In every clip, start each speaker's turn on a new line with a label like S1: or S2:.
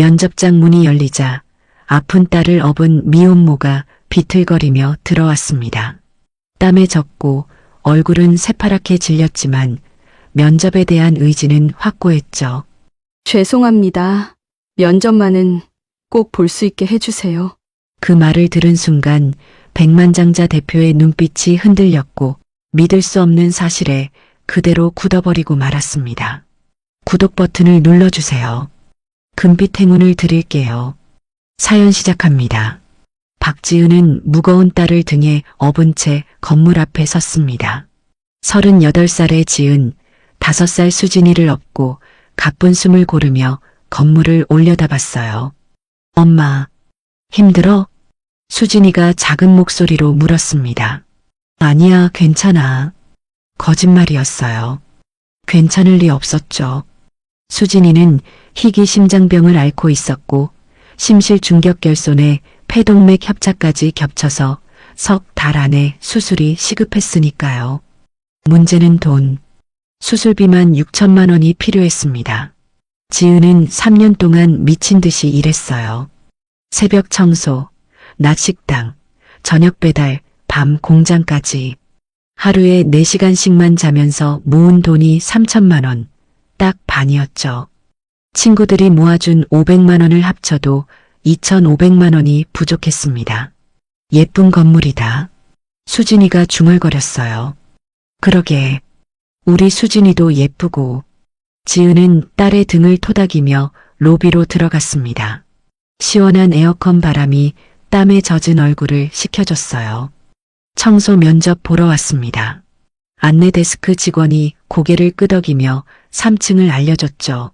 S1: 면접장 문이 열리자 아픈 딸을 업은 미혼모가 비틀거리며 들어왔습니다. 땀에 젖고 얼굴은 새파랗게 질렸지만 면접에 대한 의지는 확고했죠.
S2: 죄송합니다. 면접만은 꼭 볼 수 있게 해주세요.
S1: 그 말을 들은 순간 백만장자 대표의 눈빛이 흔들렸고 믿을 수 없는 사실에 그대로 굳어버리고 말았습니다. 구독 버튼을 눌러주세요. 금빛 행운을 드릴게요. 사연 시작합니다. 박지은은 무거운 딸을 등에 업은 채 건물 앞에 섰습니다. 38살의 지은, 5살 수진이를 업고 가쁜 숨을 고르며 건물을 올려다봤어요. 엄마, 힘들어? 수진이가 작은 목소리로 물었습니다. 아니야, 괜찮아. 거짓말이었어요. 괜찮을 리 없었죠. 수진이는 희귀 심장병을 앓고 있었고 심실중격결손에 폐동맥 협착까지 겹쳐서 석 달 안에 수술이 시급했으니까요. 문제는 돈. 수술비만 6천만 원이 필요했습니다. 지은은 3년 동안 미친 듯이 일했어요. 새벽 청소, 낮 식당, 저녁 배달, 밤 공장까지. 하루에 4시간씩만 자면서 모은 돈이 3천만 원, 딱 반이었죠. 친구들이 모아준 500만 원을 합쳐도 2,500만 원이 부족했습니다. 예쁜 건물이다. 수진이가 중얼거렸어요. 그러게, 우리 수진이도 예쁘고. 지은은 딸의 등을 토닥이며 로비로 들어갔습니다. 시원한 에어컨 바람이 땀에 젖은 얼굴을 식혀줬어요. 청소 면접 보러 왔습니다. 안내 데스크 직원이 고개를 끄덕이며 3층을 알려줬죠.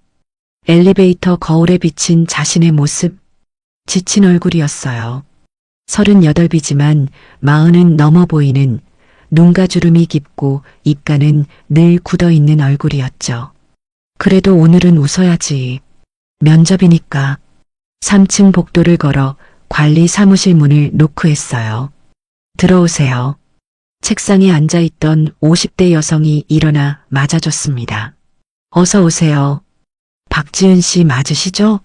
S1: 엘리베이터 거울에 비친 자신의 모습, 지친 얼굴이었어요. 38이지만 40은 넘어 보이는 눈가 주름이 깊고 입가는 늘 굳어있는 얼굴이었죠. 그래도 오늘은 웃어야지. 면접이니까. 3층 복도를 걸어 관리 사무실 문을 노크했어요. 들어오세요. 책상에 앉아있던 50대 여성이 일어나 맞아줬습니다. 어서 오세요. 박지은 씨 맞으시죠?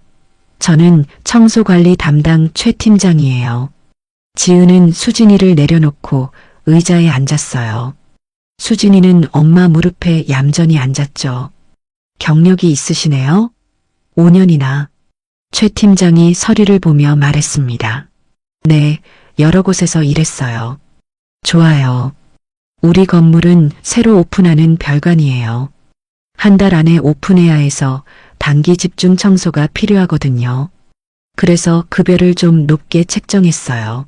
S1: 저는 청소관리 담당 최 팀장이에요. 지은은 수진이를 내려놓고 의자에 앉았어요. 수진이는 엄마 무릎에 얌전히 앉았죠. 경력이 있으시네요? 5년이나. 최 팀장이 서류를 보며 말했습니다. 네, 여러 곳에서 일했어요. 좋아요. 우리 건물은 새로 오픈하는 별관이에요. 한 달 안에 오픈해야 해서 단기 집중 청소가 필요하거든요. 그래서 급여를 좀 높게 책정했어요.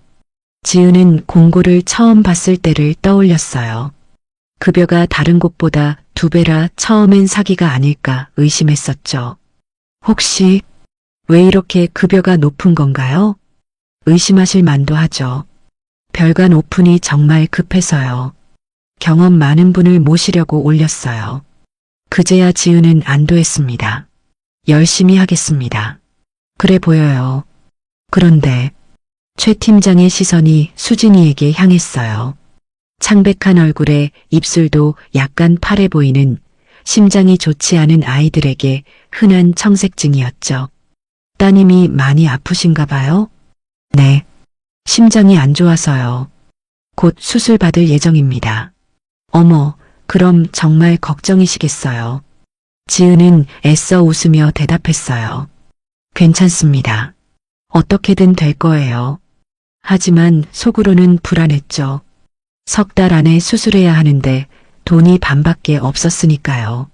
S1: 지은은 공고를 처음 봤을 때를 떠올렸어요. 급여가 다른 곳보다 2배라 처음엔 사기가 아닐까 의심했었죠. 혹시 왜 이렇게 급여가 높은 건가요? 의심하실 만도 하죠. 별관 오픈이 정말 급해서요. 경험 많은 분을 모시려고 올렸어요. 그제야 지은은 안도했습니다. 열심히 하겠습니다. 그래 보여요. 그런데 최 팀장의 시선이 수진이에게 향했어요. 창백한 얼굴에 입술도 약간 파래 보이는 심장이 좋지 않은 아이들에게 흔한 청색증이었죠. 따님이 많이 아프신가 봐요? 네. 심장이 안 좋아서요. 곧 수술 받을 예정입니다. 어머, 그럼 정말 걱정이시겠어요. 지은은 애써 웃으며 대답했어요. 괜찮습니다. 어떻게든 될 거예요. 하지만 속으로는 불안했죠. 3달 안에 수술해야 하는데 돈이 반밖에 없었으니까요.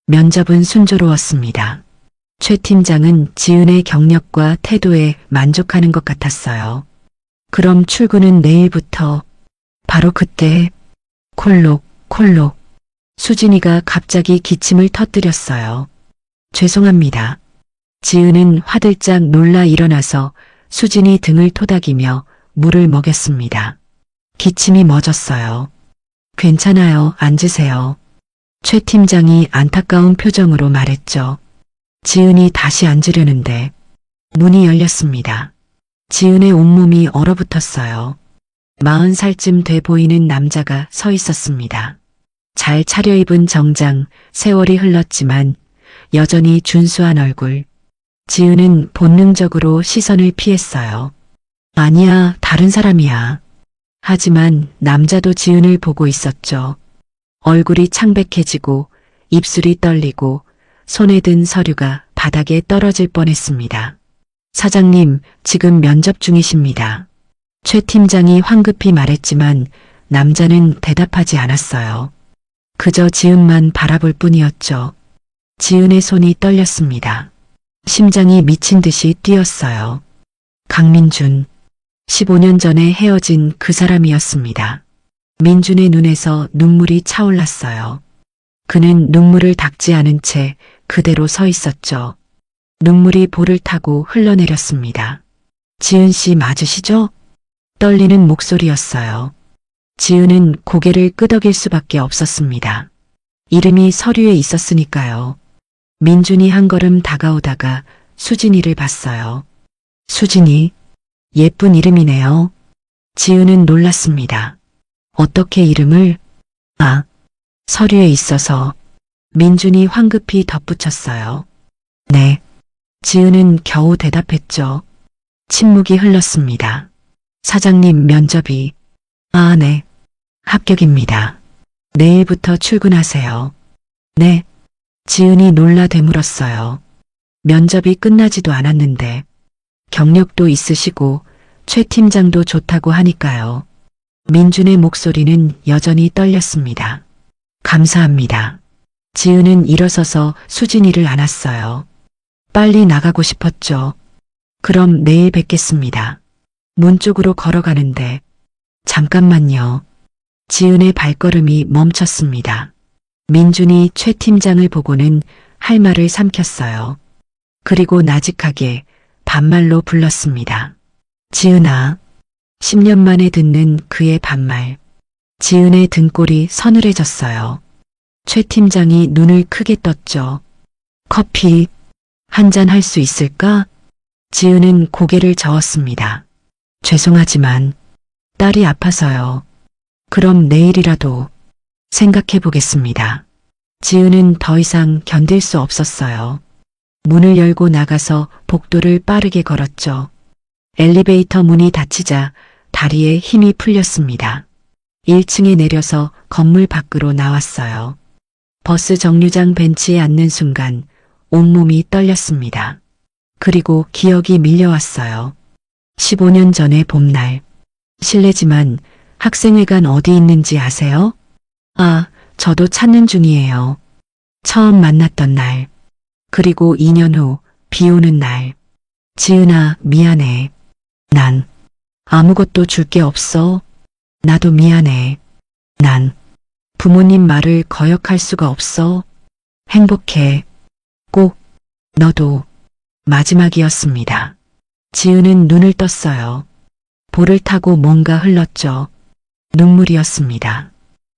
S1: 면접은 순조로웠습니다. 최 팀장은 지은의 경력과 태도에 만족하는 것 같았어요. 그럼 출근은 내일부터. 바로 그때 콜록. 수진이가 갑자기 기침을 터뜨렸어요. 죄송합니다. 지은은 화들짝 놀라 일어나서 수진이 등을 토닥이며 물을 먹였습니다. 기침이 멎었어요. 괜찮아요. 앉으세요. 최 팀장이 안타까운 표정으로 말했죠. 지은이 다시 앉으려는데 문이 열렸습니다. 지은의 온몸이 얼어붙었어요. 40살쯤 돼 보이는 남자가 서 있었습니다. 잘 차려입은 정장, 세월이 흘렀지만 여전히 준수한 얼굴. 지은은 본능적으로 시선을 피했어요. 아니야, 다른 사람이야. 하지만 남자도 지은을 보고 있었죠. 얼굴이 창백해지고 입술이 떨리고 손에 든 서류가 바닥에 떨어질 뻔했습니다. 사장님, 지금 면접 중이십니다. 최 팀장이 황급히 말했지만 남자는 대답하지 않았어요. 그저 지은만 바라볼 뿐이었죠. 지은의 손이 떨렸습니다. 심장이 미친 듯이 뛰었어요. 강민준. 15년 전에 헤어진 그 사람이었습니다. 민준의 눈에서 눈물이 차올랐어요. 그는 눈물을 닦지 않은 채 그대로 서 있었죠. 눈물이 볼을 타고 흘러내렸습니다. 지은 씨 맞으시죠? 떨리는 목소리였어요. 지은은 고개를 끄덕일 수밖에 없었습니다. 이름이 서류에 있었으니까요. 민준이 한 걸음 다가오다가 수진이를 봤어요. 수진이, 예쁜 이름이네요. 지은은 놀랐습니다. 어떻게 이름을? 아, 서류에 있어서. 민준이 황급히 덧붙였어요. 네. 지은은 겨우 대답했죠. 침묵이 흘렀습니다. 사장님 면접이. 아, 네. 합격입니다. 내일부터 출근하세요. 네. 지은이 놀라 되물었어요. 면접이 끝나지도 않았는데 경력도 있으시고 최 팀장도 좋다고 하니까요. 민준의 목소리는 여전히 떨렸습니다. 감사합니다. 지은은 일어서서 수진이를 안았어요. 빨리 나가고 싶었죠. 그럼 내일 뵙겠습니다. 문 쪽으로 걸어가는데 잠깐만요. 지은의 발걸음이 멈췄습니다. 민준이 최 팀장을 보고는 할 말을 삼켰어요. 그리고 나직하게 반말로 불렀습니다. 지은아. 10년 만에 듣는 그의 반말. 지은의 등골이 서늘해졌어요. 최 팀장이 눈을 크게 떴죠. 커피 한 잔 할 수 있을까? 지은은 고개를 저었습니다. 죄송하지만 딸이 아파서요. 그럼 내일이라도 생각해 보겠습니다. 지은은 더 이상 견딜 수 없었어요. 문을 열고 나가서 복도를 빠르게 걸었죠. 엘리베이터 문이 닫히자 다리에 힘이 풀렸습니다. 1층에 내려서 건물 밖으로 나왔어요. 버스 정류장 벤치에 앉는 순간 온몸이 떨렸습니다. 그리고 기억이 밀려왔어요. 15년 전의 봄날. 실례지만 학생회관 어디 있는지 아세요? 아, 저도 찾는 중이에요. 처음 만났던 날. 그리고 2년 후 비 오는 날. 지은아, 미안해. 난 아무것도 줄 게 없어. 나도 미안해. 난 부모님 말을 거역할 수가 없어. 행복해. 꼭 너도. 마지막이었습니다. 지은은 눈을 떴어요. 볼을 타고 뭔가 흘렀죠. 눈물이었습니다.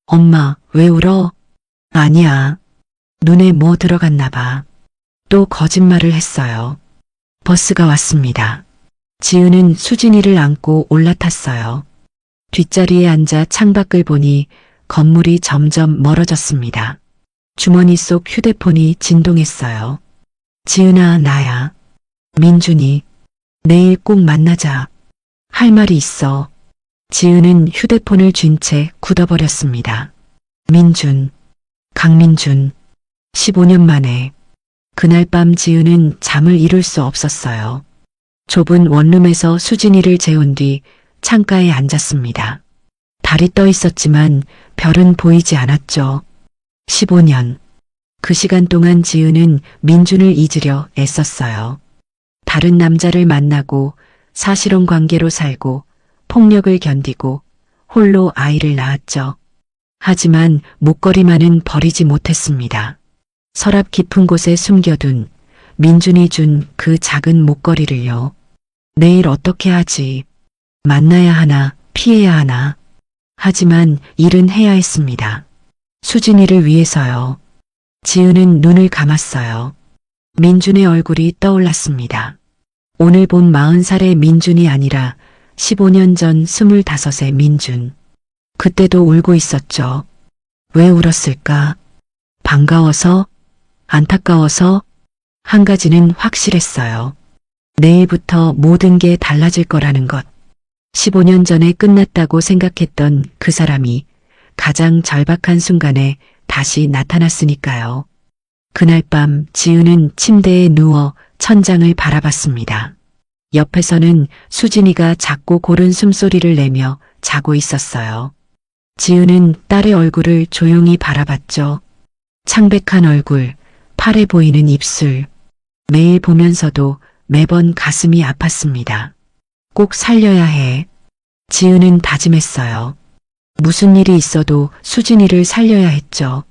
S1: 엄마, 왜 울어? 아니야. 눈에 뭐 들어갔나 봐. 또 거짓말을 했어요. 버스가 왔습니다. 지은은 수진이를 안고 올라탔어요. 뒷자리에 앉아 창밖을 보니 건물이 점점 멀어졌습니다. 주머니 속 휴대폰이 진동했어요. 지은아, 나야. 민준이. 내일 꼭 만나자. 할 말이 있어. 지은은 휴대폰을 쥔 채 굳어버렸습니다. 민준. 강민준. 15년 만에. 그날 밤 지은은 잠을 이룰 수 없었어요. 좁은 원룸에서 수진이를 재운 뒤 창가에 앉았습니다. 달이 떠 있었지만 별은 보이지 않았죠. 15년. 그 시간 동안 지은은 민준을 잊으려 애썼어요. 다른 남자를 만나고 사실혼 관계로 살고 폭력을 견디고 홀로 아이를 낳았죠. 하지만 목걸이만은 버리지 못했습니다. 서랍 깊은 곳에 숨겨둔 민준이 준 그 작은 목걸이를요. 내일 어떻게 하지? 만나야 하나, 피해야 하나. 하지만 일은 해야 했습니다. 수진이를 위해서요. 지은은 눈을 감았어요. 민준의 얼굴이 떠올랐습니다. 오늘 본 40살의 민준이 아니라 15년 전 25의 민준. 그때도 울고 있었죠. 왜 울었을까? 반가워서? 안타까워서? 한 가지는 확실했어요. 내일부터 모든 게 달라질 거라는 것. 15년 전에 끝났다고 생각했던 그 사람이 가장 절박한 순간에 다시 나타났으니까요. 그날 밤 지은은 침대에 누워 천장을 바라봤습니다. 옆에서는 수진이가 작고 고른 숨소리를 내며 자고 있었어요. 지은은 딸의 얼굴을 조용히 바라봤죠. 창백한 얼굴, 파래 보이는 입술. 매일 보면서도 매번 가슴이 아팠습니다. 꼭 살려야 해. 지은은 다짐했어요. 무슨 일이 있어도 수진이를 살려야 했죠.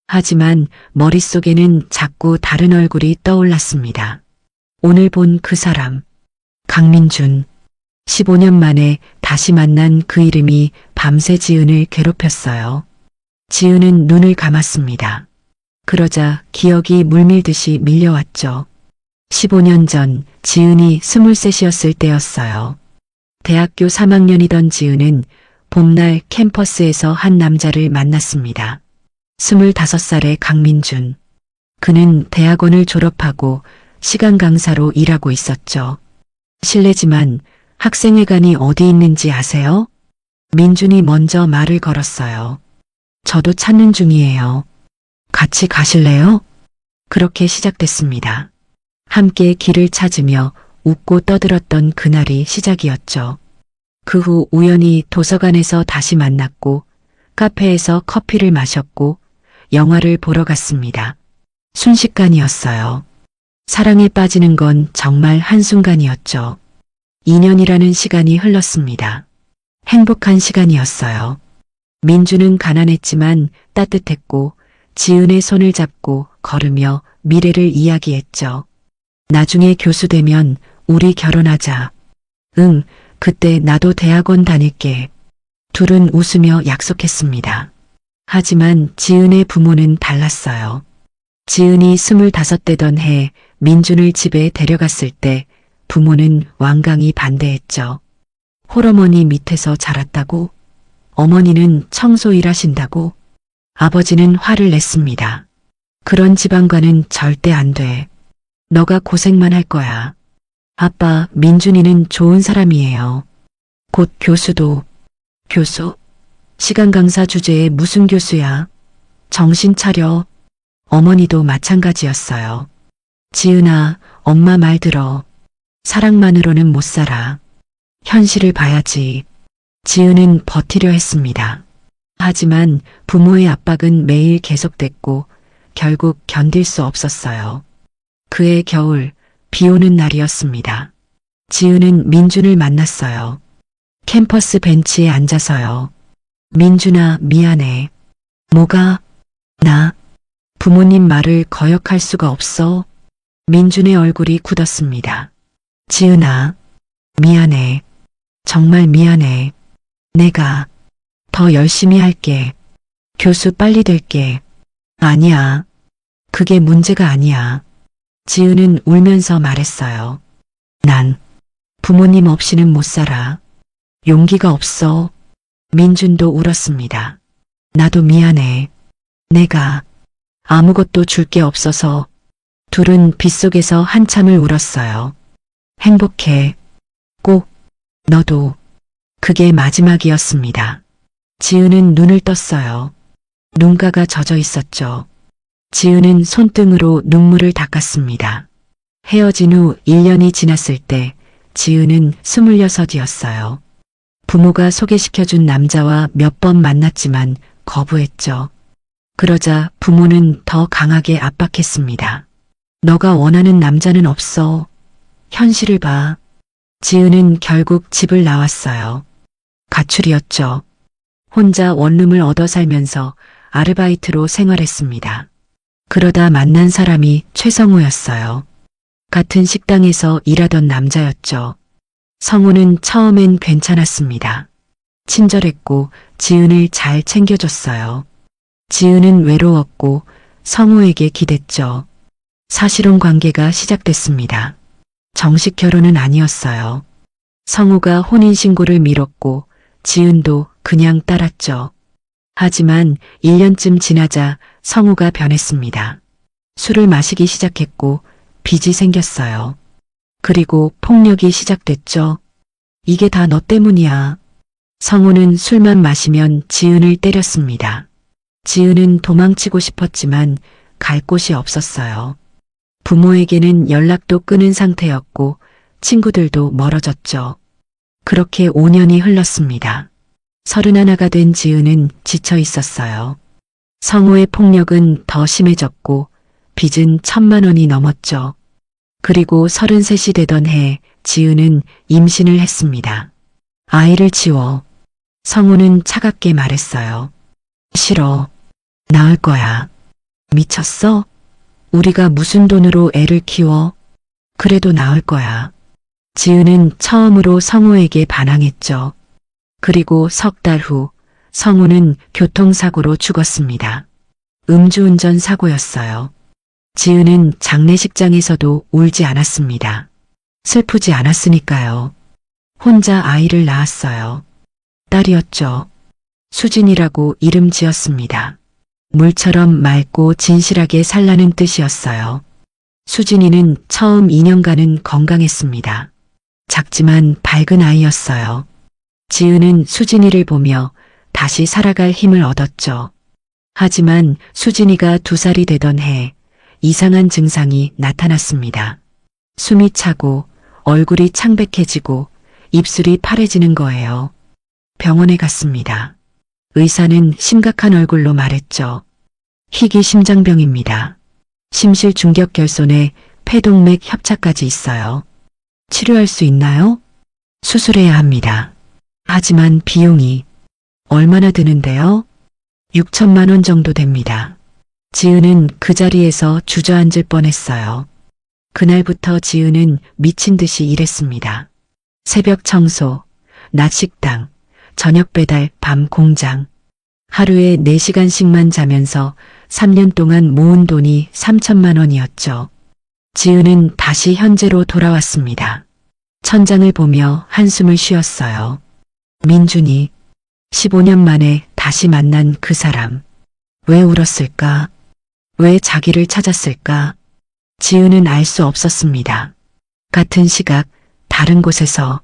S1: 하지만 머릿속에는 자꾸 다른 얼굴이 떠올랐습니다. 오늘 본 그 사람, 강민준. 15년 만에 다시 만난 그 이름이 밤새 지은을 괴롭혔어요. 지은은 눈을 감았습니다. 그러자 기억이 물밀듯이 밀려왔죠. 15년 전 지은이 23이었을 때였어요. 대학교 3학년이던 지은은 봄날 캠퍼스에서 한 남자를 만났습니다. 25살의 강민준. 그는 대학원을 졸업하고 시간 강사로 일하고 있었죠. 실례지만 학생회관이 어디 있는지 아세요? 민준이 먼저 말을 걸었어요. 저도 찾는 중이에요. 같이 가실래요? 그렇게 시작됐습니다. 함께 길을 찾으며 웃고 떠들었던 그날이 시작이었죠. 그 후 우연히 도서관에서 다시 만났고 카페에서 커피를 마셨고 영화를 보러 갔습니다. 순식간이었어요. 사랑에 빠지는 건 정말 한순간이었죠. 2년이라는 시간이 흘렀습니다. 행복한 시간이었어요. 민주는 가난했지만 따뜻했고 지은의 손을 잡고 걸으며 미래를 이야기했죠. 나중에 교수 되면 우리 결혼하자. 응, 그때 나도 대학원 다닐게. 둘은 웃으며 약속했습니다. 하지만 지은의 부모는 달랐어요. 지은이 25되던 해 민준을 집에 데려갔을 때 부모는 완강히 반대했죠. 홀어머니 밑에서 자랐다고? 어머니는 청소 일하신다고? 아버지는 화를 냈습니다. 그런 집안과는 절대 안 돼. 너가 고생만 할 거야. 아빠, 민준이는 좋은 사람이에요. 곧 교수도. 교수? 시간 강사 주제에 무슨 교수야? 정신 차려. 어머니도 마찬가지였어요. 지은아, 엄마 말 들어. 사랑만으로는 못 살아. 현실을 봐야지. 지은은 버티려 했습니다. 하지만 부모의 압박은 매일 계속됐고 결국 견딜 수 없었어요. 그해 겨울, 비 오는 날이었습니다. 지은은 민준을 만났어요. 캠퍼스 벤치에 앉아서요. 민준아, 미안해. 뭐가? 나? 부모님 말을 거역할 수가 없어. 민준의 얼굴이 굳었습니다. 지은아, 미안해. 정말 미안해. 내가 더 열심히 할게. 교수 빨리 될게. 아니야. 그게 문제가 아니야. 지은은 울면서 말했어요. 난 부모님 없이는 못 살아. 용기가 없어. 민준도 울었습니다. 나도 미안해. 내가 아무것도 줄 게 없어서. 둘은 빗속에서 한참을 울었어요. 행복해. 꼭. 너도. 그게 마지막이었습니다. 지은은 눈을 떴어요. 눈가가 젖어 있었죠. 지은은 손등으로 눈물을 닦았습니다. 헤어진 후 1년이 지났을 때 지은은 26이었어요. 부모가 소개시켜준 남자와 몇 번 만났지만 거부했죠. 그러자 부모는 더 강하게 압박했습니다. 너가 원하는 남자는 없어. 현실을 봐. 지은은 결국 집을 나왔어요. 가출이었죠. 혼자 원룸을 얻어 살면서 아르바이트로 생활했습니다. 그러다 만난 사람이 최성우였어요. 같은 식당에서 일하던 남자였죠. 성우는 처음엔 괜찮았습니다. 친절했고 지은을 잘 챙겨줬어요. 지은은 외로웠고 성우에게 기댔죠. 사실혼 관계가 시작됐습니다. 정식 결혼은 아니었어요. 성우가 혼인신고를 미뤘고 지은도 그냥 따랐죠. 하지만 1년쯤 지나자 성우가 변했습니다. 술을 마시기 시작했고 빚이 생겼어요. 그리고 폭력이 시작됐죠. 이게 다 너 때문이야. 성우는 술만 마시면 지은을 때렸습니다. 지은은 도망치고 싶었지만 갈 곳이 없었어요. 부모에게는 연락도 끊은 상태였고 친구들도 멀어졌죠. 그렇게 5년이 흘렀습니다. 31가 된 지은은 지쳐 있었어요. 성우의 폭력은 더 심해졌고 빚은 1,000만 원이 넘었죠. 그리고 33이 되던 해 지은은 임신을 했습니다. 아이를 지워. 성우는 차갑게 말했어요. 싫어. 낳을 거야. 미쳤어? 우리가 무슨 돈으로 애를 키워? 그래도 낳을 거야. 지은은 처음으로 성우에게 반항했죠. 그리고 석 달 후 성우는 교통사고로 죽었습니다. 음주운전 사고였어요. 지은은 장례식장에서도 울지 않았습니다. 슬프지 않았으니까요. 혼자 아이를 낳았어요. 딸이었죠. 수진이라고 이름 지었습니다. 물처럼 맑고 진실하게 살라는 뜻이었어요. 수진이는 처음 2년간은 건강했습니다. 작지만 밝은 아이였어요. 지은은 수진이를 보며 다시 살아갈 힘을 얻었죠. 하지만 수진이가 2살이 되던 해 이상한 증상이 나타났습니다. 숨이 차고 얼굴이 창백해지고 입술이 파래지는 거예요. 병원에 갔습니다. 의사는 심각한 얼굴로 말했죠. 희귀 심장병입니다. 심실 중격결손에 폐동맥 협착까지 있어요. 치료할 수 있나요? 수술해야 합니다. 하지만 비용이 얼마나 드는데요? 6천만 원 정도 됩니다. 지은은 그 자리에서 주저앉을 뻔했어요. 그날부터 지은은 미친 듯이 일했습니다. 새벽 청소, 낮 식당, 저녁 배달, 밤 공장. 하루에 4시간씩만 자면서 3년 동안 모은 돈이 3천만 원이었죠. 지은은 다시 현재로 돌아왔습니다. 천장을 보며 한숨을 쉬었어요. 민준이 15년 만에 다시 만난 그 사람. 왜 울었을까? 왜 자기를 찾았을까? 지은은 알 수 없었습니다. 같은 시각 다른 곳에서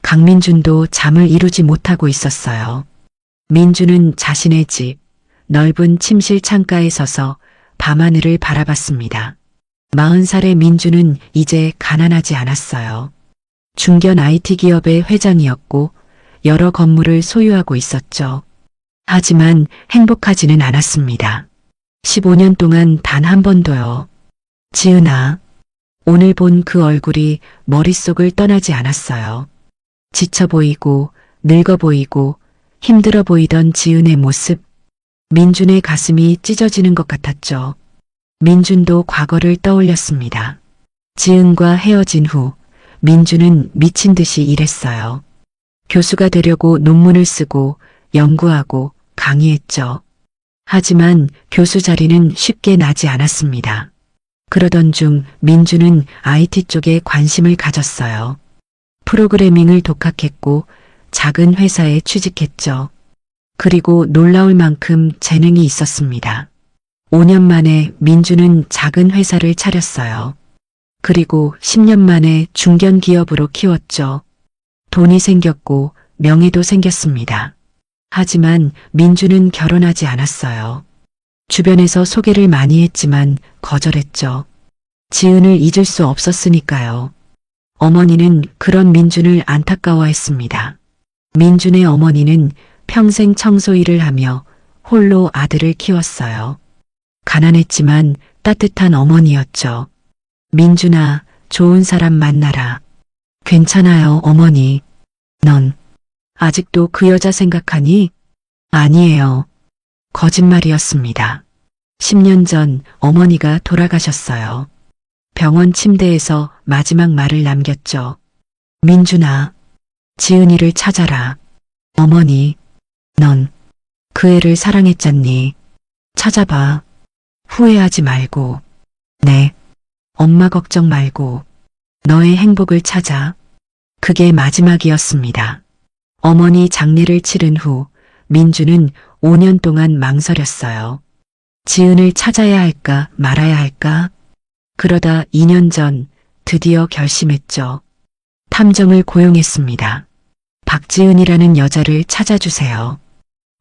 S1: 강민준도 잠을 이루지 못하고 있었어요. 민준은 자신의 집, 넓은 침실 창가에 서서 밤하늘을 바라봤습니다. 40살의 민준은 이제 가난하지 않았어요. 중견 IT 기업의 회장이었고 여러 건물을 소유하고 있었죠. 하지만 행복하지는 않았습니다. 15년 동안 단 한 번도요. 지은아, 오늘 본 그 얼굴이 머릿속을 떠나지 않았어요. 지쳐 보이고 늙어 보이고 힘들어 보이던 지은의 모습. 민준의 가슴이 찢어지는 것 같았죠. 민준도 과거를 떠올렸습니다. 지은과 헤어진 후 민준은 미친 듯이 일했어요. 교수가 되려고 논문을 쓰고 연구하고 강의했죠. 하지만 교수 자리는 쉽게 나지 않았습니다. 그러던 중 민준은 IT 쪽에 관심을 가졌어요. 프로그래밍을 독학했고 작은 회사에 취직했죠. 그리고 놀라울 만큼 재능이 있었습니다. 5년 만에 민준은 작은 회사를 차렸어요. 그리고 10년 만에 중견 기업으로 키웠죠. 돈이 생겼고 명예도 생겼습니다. 하지만 민준은 결혼하지 않았어요. 주변에서 소개를 많이 했지만 거절했죠. 지은을 잊을 수 없었으니까요. 어머니는 그런 민준을 안타까워했습니다. 민준의 어머니는 평생 청소 일을 하며 홀로 아들을 키웠어요. 가난했지만 따뜻한 어머니였죠. 민준아, 좋은 사람 만나라. 괜찮아요, 어머니. 넌 아직도 그 여자 생각하니? 아니에요. 거짓말이었습니다. 10년 전 어머니가 돌아가셨어요. 병원 침대에서 마지막 말을 남겼죠. 민준아, 지은이를 찾아라. 어머니, 넌 그 애를 사랑했잖니. 찾아봐. 후회하지 말고. 네, 엄마 걱정 말고. 너의 행복을 찾아. 그게 마지막이었습니다. 어머니 장례를 치른 후 민주는 5년 동안 망설였어요. 지은을 찾아야 할까 말아야 할까? 그러다 2년 전 드디어 결심했죠. 탐정을 고용했습니다. 박지은이라는 여자를 찾아주세요.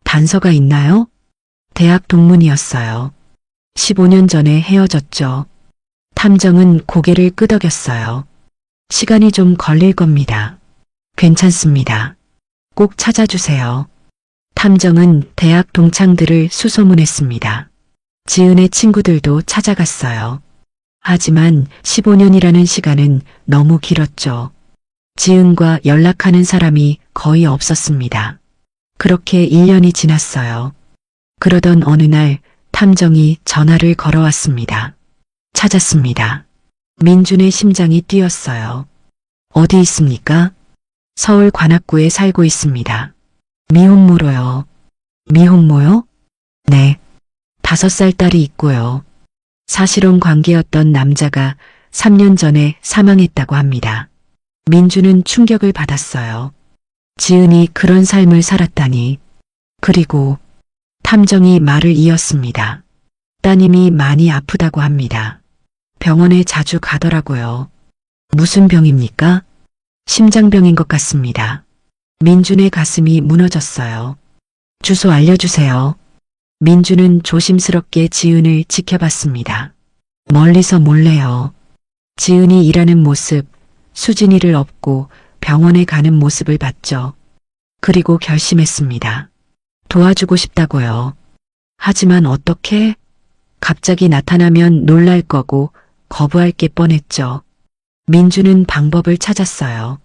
S1: 단서가 있나요? 대학 동문이었어요. 15년 전에 헤어졌죠. 탐정은 고개를 끄덕였어요. 시간이 좀 걸릴 겁니다. 괜찮습니다. 꼭 찾아주세요. 탐정은 대학 동창들을 수소문했습니다. 지은의 친구들도 찾아갔어요. 하지만 15년이라는 시간은 너무 길었죠. 지은과 연락하는 사람이 거의 없었습니다. 그렇게 1년이 지났어요. 그러던 어느 날 탐정이 전화를 걸어왔습니다. 찾았습니다. 민준의 심장이 뛰었어요. 어디 있습니까? 서울 관악구에 살고 있습니다. 미혼모로요. 미혼모요? 네. 5살 딸이 있고요. 사실혼 관계였던 남자가 3년 전에 사망했다고 합니다. 민주는 충격을 받았어요. 지은이 그런 삶을 살았다니. 그리고 탐정이 말을 이었습니다. 따님이 많이 아프다고 합니다. 병원에 자주 가더라고요. 무슨 병입니까? 심장병인 것 같습니다. 민준의 가슴이 무너졌어요. 주소 알려주세요. 민준은 조심스럽게 지은을 지켜봤습니다. 멀리서 몰래요. 지은이 일하는 모습, 수진이를 업고 병원에 가는 모습을 봤죠. 그리고 결심했습니다. 도와주고 싶다고요. 하지만 어떻게? 갑자기 나타나면 놀랄 거고 거부할 게 뻔했죠. 민주는 방법을 찾았어요.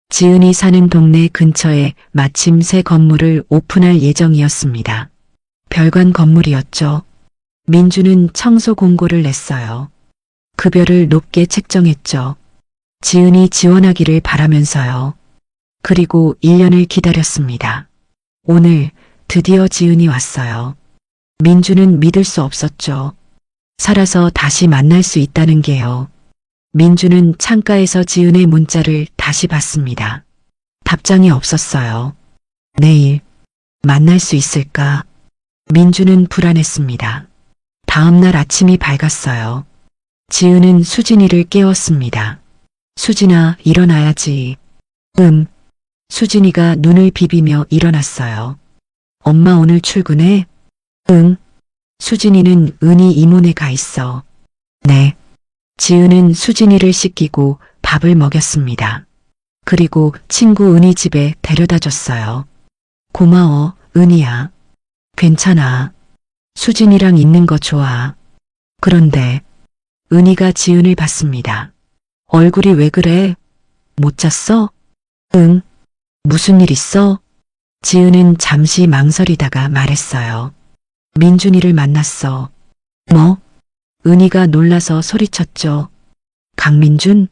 S1: 지은이 사는 동네 근처에 마침 새 건물을 오픈할 예정이었습니다. 별관 건물이었죠. 민주는 청소 공고를 냈어요. 급여를 높게 책정했죠. 지은이 지원하기를 바라면서요. 그리고 1년을 기다렸습니다. 오늘 드디어 지은이 왔어요. 민주는 믿을 수 없었죠. 살아서 다시 만날 수 있다는 게요. 민주는 창가에서 지은의 문자를 다시 봤습니다. 답장이 없었어요. 내일 만날 수 있을까? 민주는 불안했습니다. 다음날 아침이 밝았어요. 지은은 수진이를 깨웠습니다. 수진아, 일어나야지. 수진이가 눈을 비비며 일어났어요. 엄마 오늘 출근해? 응. 수진이는 은희 이모네 가 있어. 네. 지은은 수진이를 씻기고 밥을 먹였습니다. 그리고 친구 은희 집에 데려다 줬어요. 고마워, 은희야. 괜찮아. 수진이랑 있는 거 좋아. 그런데 은희가 지은을 봤습니다. 얼굴이 왜 그래? 못 잤어? 응. 무슨 일 있어? 지은은 잠시 망설이다가 말했어요. 민준이를 만났어. 뭐? 은희가 놀라서 소리쳤죠. 강민준?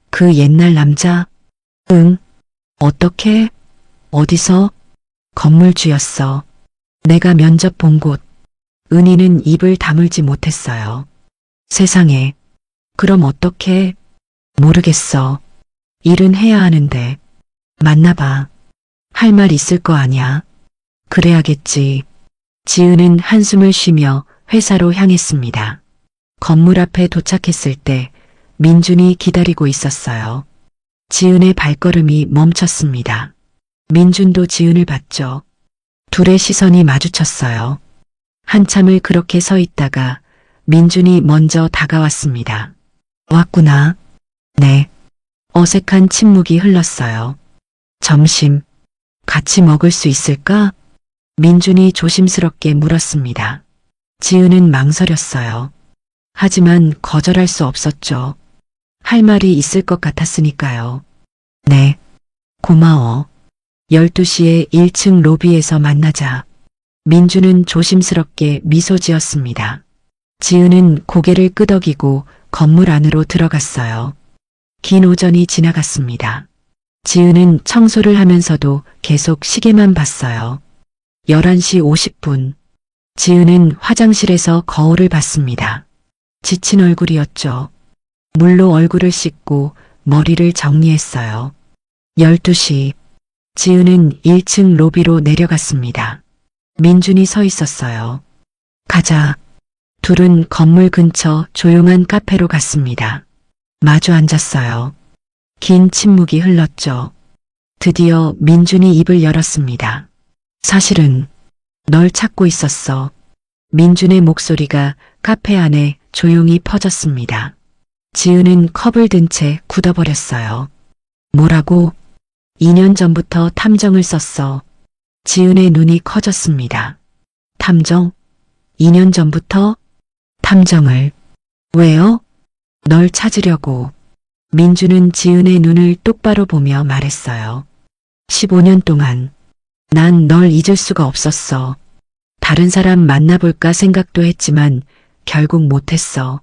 S1: 그 옛날 남자? 응. 어떻게? 어디서? 건물주였어. 내가 면접 본 곳. 은희는 입을 다물지 못했어요. 세상에. 그럼 어떻게? 모르겠어. 일은 해야 하는데. 만나봐. 할 말 있을 거 아냐? 그래야겠지. 지은은 한숨을 쉬며 회사로 향했습니다. 건물 앞에 도착했을 때 민준이 기다리고 있었어요. 지은의 발걸음이 멈췄습니다. 민준도 지은을 봤죠. 둘의 시선이 마주쳤어요. 한참을 그렇게 서 있다가 민준이 먼저 다가왔습니다. 왔구나. 네. 어색한 침묵이 흘렀어요. 점심 같이 먹을 수 있을까? 민준이 조심스럽게 물었습니다. 지은은 망설였어요. 하지만 거절할 수 없었죠. 할 말이 있을 것 같았으니까요. 네. 고마워. 12시에 1층 로비에서 만나자. 민주는 조심스럽게 미소 지었습니다. 지은은 고개를 끄덕이고 건물 안으로 들어갔어요. 긴 오전이 지나갔습니다. 지은은 청소를 하면서도 계속 시계만 봤어요. 11시 50분. 지은은 화장실에서 거울을 봤습니다. 지친 얼굴이었죠. 물로 얼굴을 씻고 머리를 정리했어요. 12시. 지은은 1층 로비로 내려갔습니다. 민준이 서 있었어요. 가자. 둘은 건물 근처 조용한 카페로 갔습니다. 마주 앉았어요. 긴 침묵이 흘렀죠. 드디어 민준이 입을 열었습니다. 사실은 널 찾고 있었어. 민준의 목소리가 카페 안에 조용히 퍼졌습니다. 지은은 컵을 든 채 굳어버렸어요. 뭐라고? 2년 전부터 탐정을 썼어. 지은의 눈이 커졌습니다. 탐정? 2년 전부터? 탐정을. 왜요? 널 찾으려고. 민주는 지은의 눈을 똑바로 보며 말했어요. 15년 동안 난 널 잊을 수가 없었어. 다른 사람 만나볼까 생각도 했지만 결국 못했어.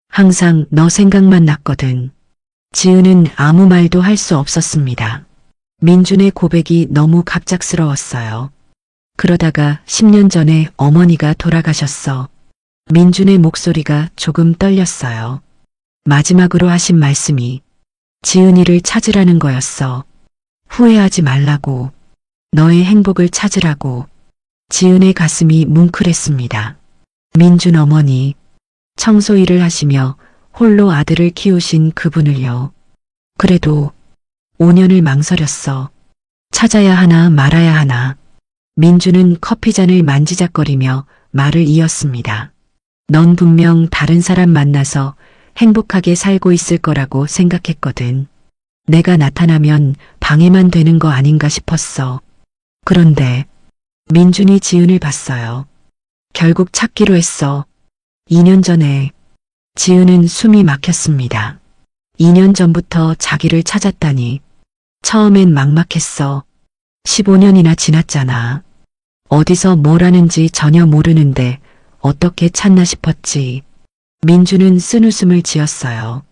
S1: 항상 너 생각만 났거든. 지은은 아무 말도 할 수 없었습니다. 민준의 고백이 너무 갑작스러웠어요. 그러다가 10년 전에 어머니가 돌아가셨어. 민준의 목소리가 조금 떨렸어요. 마지막으로 하신 말씀이 지은이를 찾으라는 거였어. 후회하지 말라고. 너의 행복을 찾으라고. 지은의 가슴이 뭉클했습니다. 민준 어머니, 청소 일을 하시며 홀로 아들을 키우신 그분을요. 그래도 5년을 망설였어. 찾아야 하나 말아야 하나. 민준은 커피잔을 만지작거리며 말을 이었습니다. 넌 분명 다른 사람 만나서 행복하게 살고 있을 거라고 생각했거든. 내가 나타나면 방해만 되는 거 아닌가 싶었어. 그런데 민준이 지은을 봤어요. 결국 찾기로 했어. 2년 전에 지은은 숨이 막혔습니다. 2년 전부터 자기를 찾았다니. 처음엔 막막했어. 15년이나 지났잖아. 어디서 뭘 하는지 전혀 모르는데 어떻게 찾나 싶었지. 민주는 쓴웃음을 지었어요.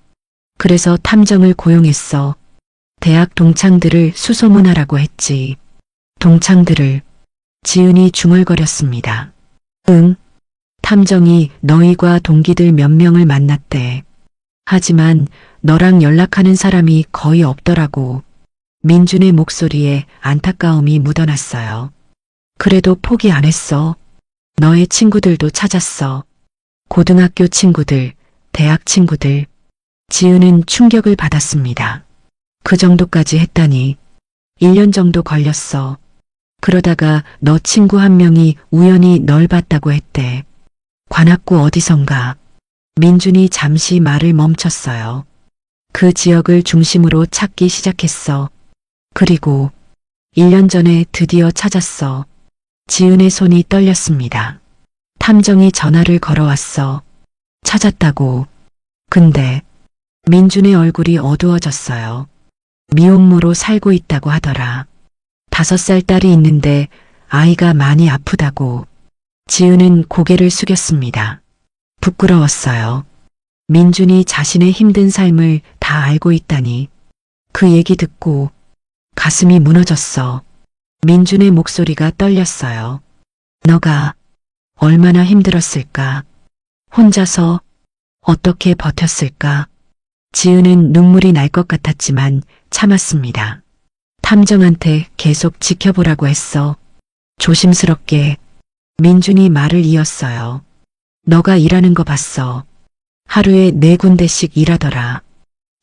S1: 그래서 탐정을 고용했어. 대학 동창들을 수소문하라고 했지. 동창들을. 지은이 중얼거렸습니다. 응. 탐정이 너희과 동기들 몇 명을 만났대. 하지만 너랑 연락하는 사람이 거의 없더라고. 민준의 목소리에 안타까움이 묻어났어요. 그래도 포기 안 했어. 너의 친구들도 찾았어. 고등학교 친구들, 대학 친구들. 지은은 충격을 받았습니다. 그 정도까지 했다니. 1년 정도 걸렸어. 그러다가 너 친구 한 명이 우연히 널 봤다고 했대. 관악구 어디선가. 민준이 잠시 말을 멈췄어요. 그 지역을 중심으로 찾기 시작했어. 그리고 1년 전에 드디어 찾았어. 지은의 손이 떨렸습니다. 탐정이 전화를 걸어왔어. 찾았다고. 근데 민준의 얼굴이 어두워졌어요. 미혼모로 살고 있다고 하더라. 5살 딸이 있는데 아이가 많이 아프다고. 지은은 고개를 숙였습니다. 부끄러웠어요. 민준이 자신의 힘든 삶을 다 알고 있다니. 그 얘기 듣고 가슴이 무너졌어. 민준의 목소리가 떨렸어요. 너가 얼마나 힘들었을까? 혼자서 어떻게 버텼을까? 지은은 눈물이 날 것 같았지만 참았습니다. 탐정한테 계속 지켜보라고 했어. 조심스럽게. 민준이 말을 이었어요. 너가 일하는 거 봤어. 하루에 4군데씩 일하더라.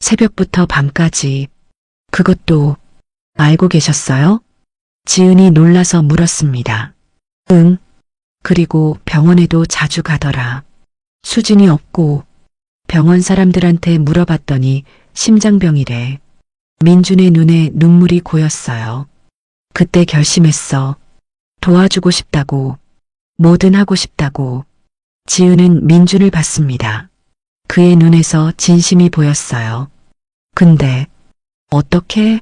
S1: 새벽부터 밤까지. 그것도 알고 계셨어요? 지은이 놀라서 물었습니다. 응. 그리고 병원에도 자주 가더라. 수진이 없고 병원 사람들한테 물어봤더니 심장병이래. 민준의 눈에 눈물이 고였어요. 그때 결심했어. 도와주고 싶다고. 뭐든 하고 싶다고. 지은은 민준을 봤습니다. 그의 눈에서 진심이 보였어요. 근데 어떻게?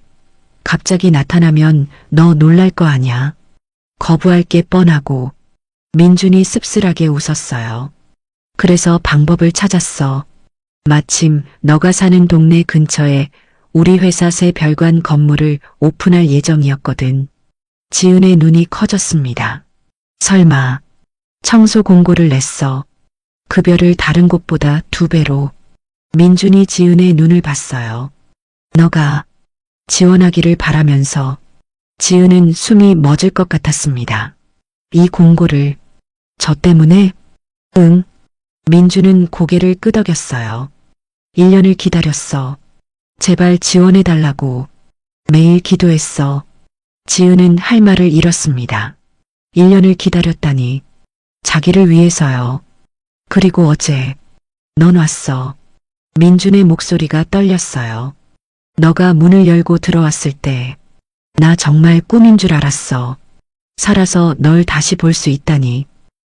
S1: 갑자기 나타나면 너 놀랄 거 아냐? 거부할 게 뻔하고. 민준이 씁쓸하게 웃었어요. 그래서 방법을 찾았어. 마침 너가 사는 동네 근처에 우리 회사 새 별관 건물을 오픈할 예정이었거든. 지은의 눈이 커졌습니다. 설마 청소 공고를 냈어. 급여를 다른 곳보다 2배로. 민준이 지은의 눈을 봤어요. 너가 지원하기를 바라면서. 지은은 숨이 멎을 것 같았습니다. 이 공고를 저 때문에? 응. 민주는 고개를 끄덕였어요. 1년을 기다렸어. 제발 지원해달라고. 매일 기도했어. 지은은 할 말을 잃었습니다. 1년을 기다렸다니. 자기를 위해서요. 그리고 어제 넌 왔어. 민준의 목소리가 떨렸어요. 너가 문을 열고 들어왔을 때 나 정말 꿈인 줄 알았어. 살아서 널 다시 볼 수 있다니.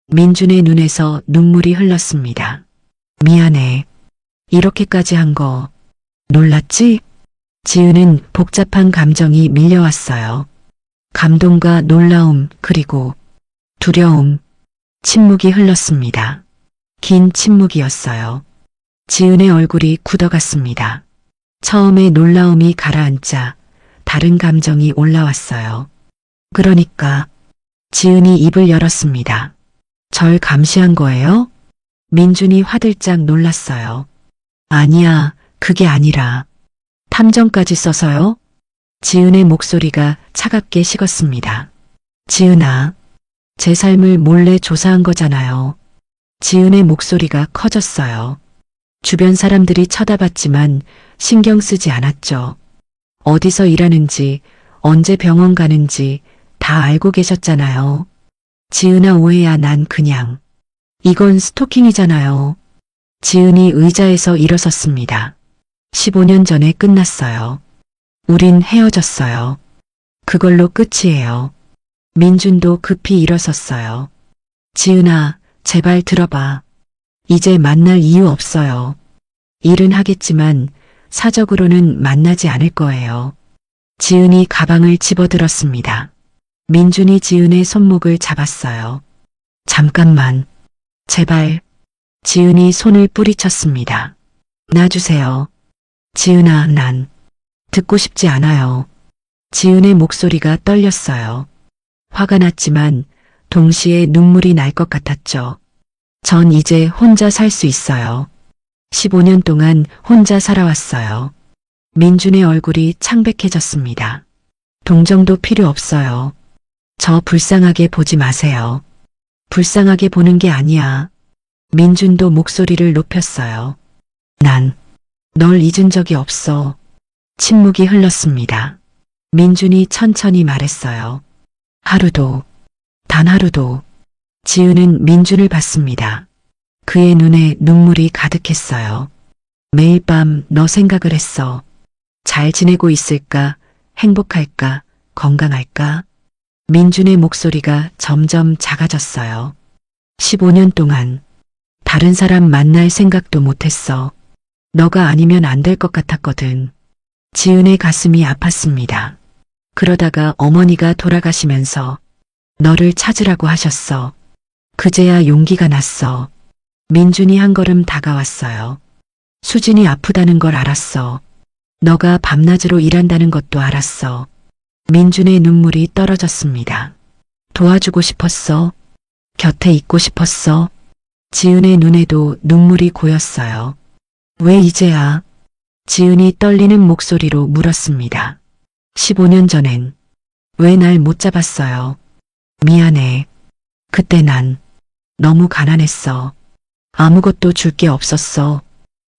S1: 민준의 눈에서 눈물이 흘렀습니다. 미안해. 이렇게까지 한 거 놀랐지? 지은은 복잡한 감정이 밀려왔어요. 감동과 놀라움 그리고 두려움. 침묵이 흘렀습니다. 긴 침묵이었어요. 지은의 얼굴이 굳어갔습니다. 처음에 놀라움이 가라앉자 다른 감정이 올라왔어요. 그러니까 지은이 입을 열었습니다. 절 감시한 거예요? 민준이 화들짝 놀랐어요. 아니야, 그게 아니라 탐정까지 써서요? 지은의 목소리가 차갑게 식었습니다. 지은아, 제 삶을 몰래 조사한 거잖아요. 지은의 목소리가 커졌어요. 주변 사람들이 쳐다봤지만 신경 쓰지 않았죠. 어디서 일하는지, 언제 병원 가는지 다 알고 계셨잖아요. 지은아 오해야 난 그냥. 이건 스토킹이잖아요. 지은이 의자에서 일어섰습니다. 15년 전에 끝났어요. 우린 헤어졌어요. 그걸로 끝이에요. 민준도 급히 일어섰어요. 지은아, 제발 들어봐. 이제 만날 이유 없어요. 일은 하겠지만 사적으로는 만나지 않을 거예요. 지은이 가방을 집어들었습니다. 민준이 지은의 손목을 잡았어요. 잠깐만. 제발. 지은이 손을 뿌리쳤습니다. 놔주세요. 지은아, 난 듣고 싶지 않아요. 지은의 목소리가 떨렸어요. 화가 났지만 동시에 눈물이 날 것 같았죠. 전 이제 혼자 살 수 있어요. 15년 동안 혼자 살아왔어요. 민준의 얼굴이 창백해졌습니다. 동정도 필요 없어요. 저 불쌍하게 보지 마세요. 불쌍하게 보는 게 아니야. 민준도 목소리를 높였어요. 난 널 잊은 적이 없어. 침묵이 흘렀습니다. 민준이 천천히 말했어요. 하루도, 단 하루도. 지은은 민준을 봤습니다. 그의 눈에 눈물이 가득했어요. 매일 밤 너 생각을 했어. 잘 지내고 있을까? 행복할까? 건강할까? 민준의 목소리가 점점 작아졌어요. 15년 동안 다른 사람 만날 생각도 못했어. 너가 아니면 안 될 것 같았거든. 지은의 가슴이 아팠습니다. 그러다가 어머니가 돌아가시면서 너를 찾으라고 하셨어. 그제야 용기가 났어. 민준이 한 걸음 다가왔어요. 수진이 아프다는 걸 알았어. 너가 밤낮으로 일한다는 것도 알았어. 민준의 눈물이 떨어졌습니다. 도와주고 싶었어. 곁에 있고 싶었어. 지은의 눈에도 눈물이 고였어요. 왜 이제야? 지은이 떨리는 목소리로 물었습니다. 15년 전엔 왜 날 못 잡았어요? 미안해. 그때 난 너무 가난했어. 아무것도 줄 게 없었어.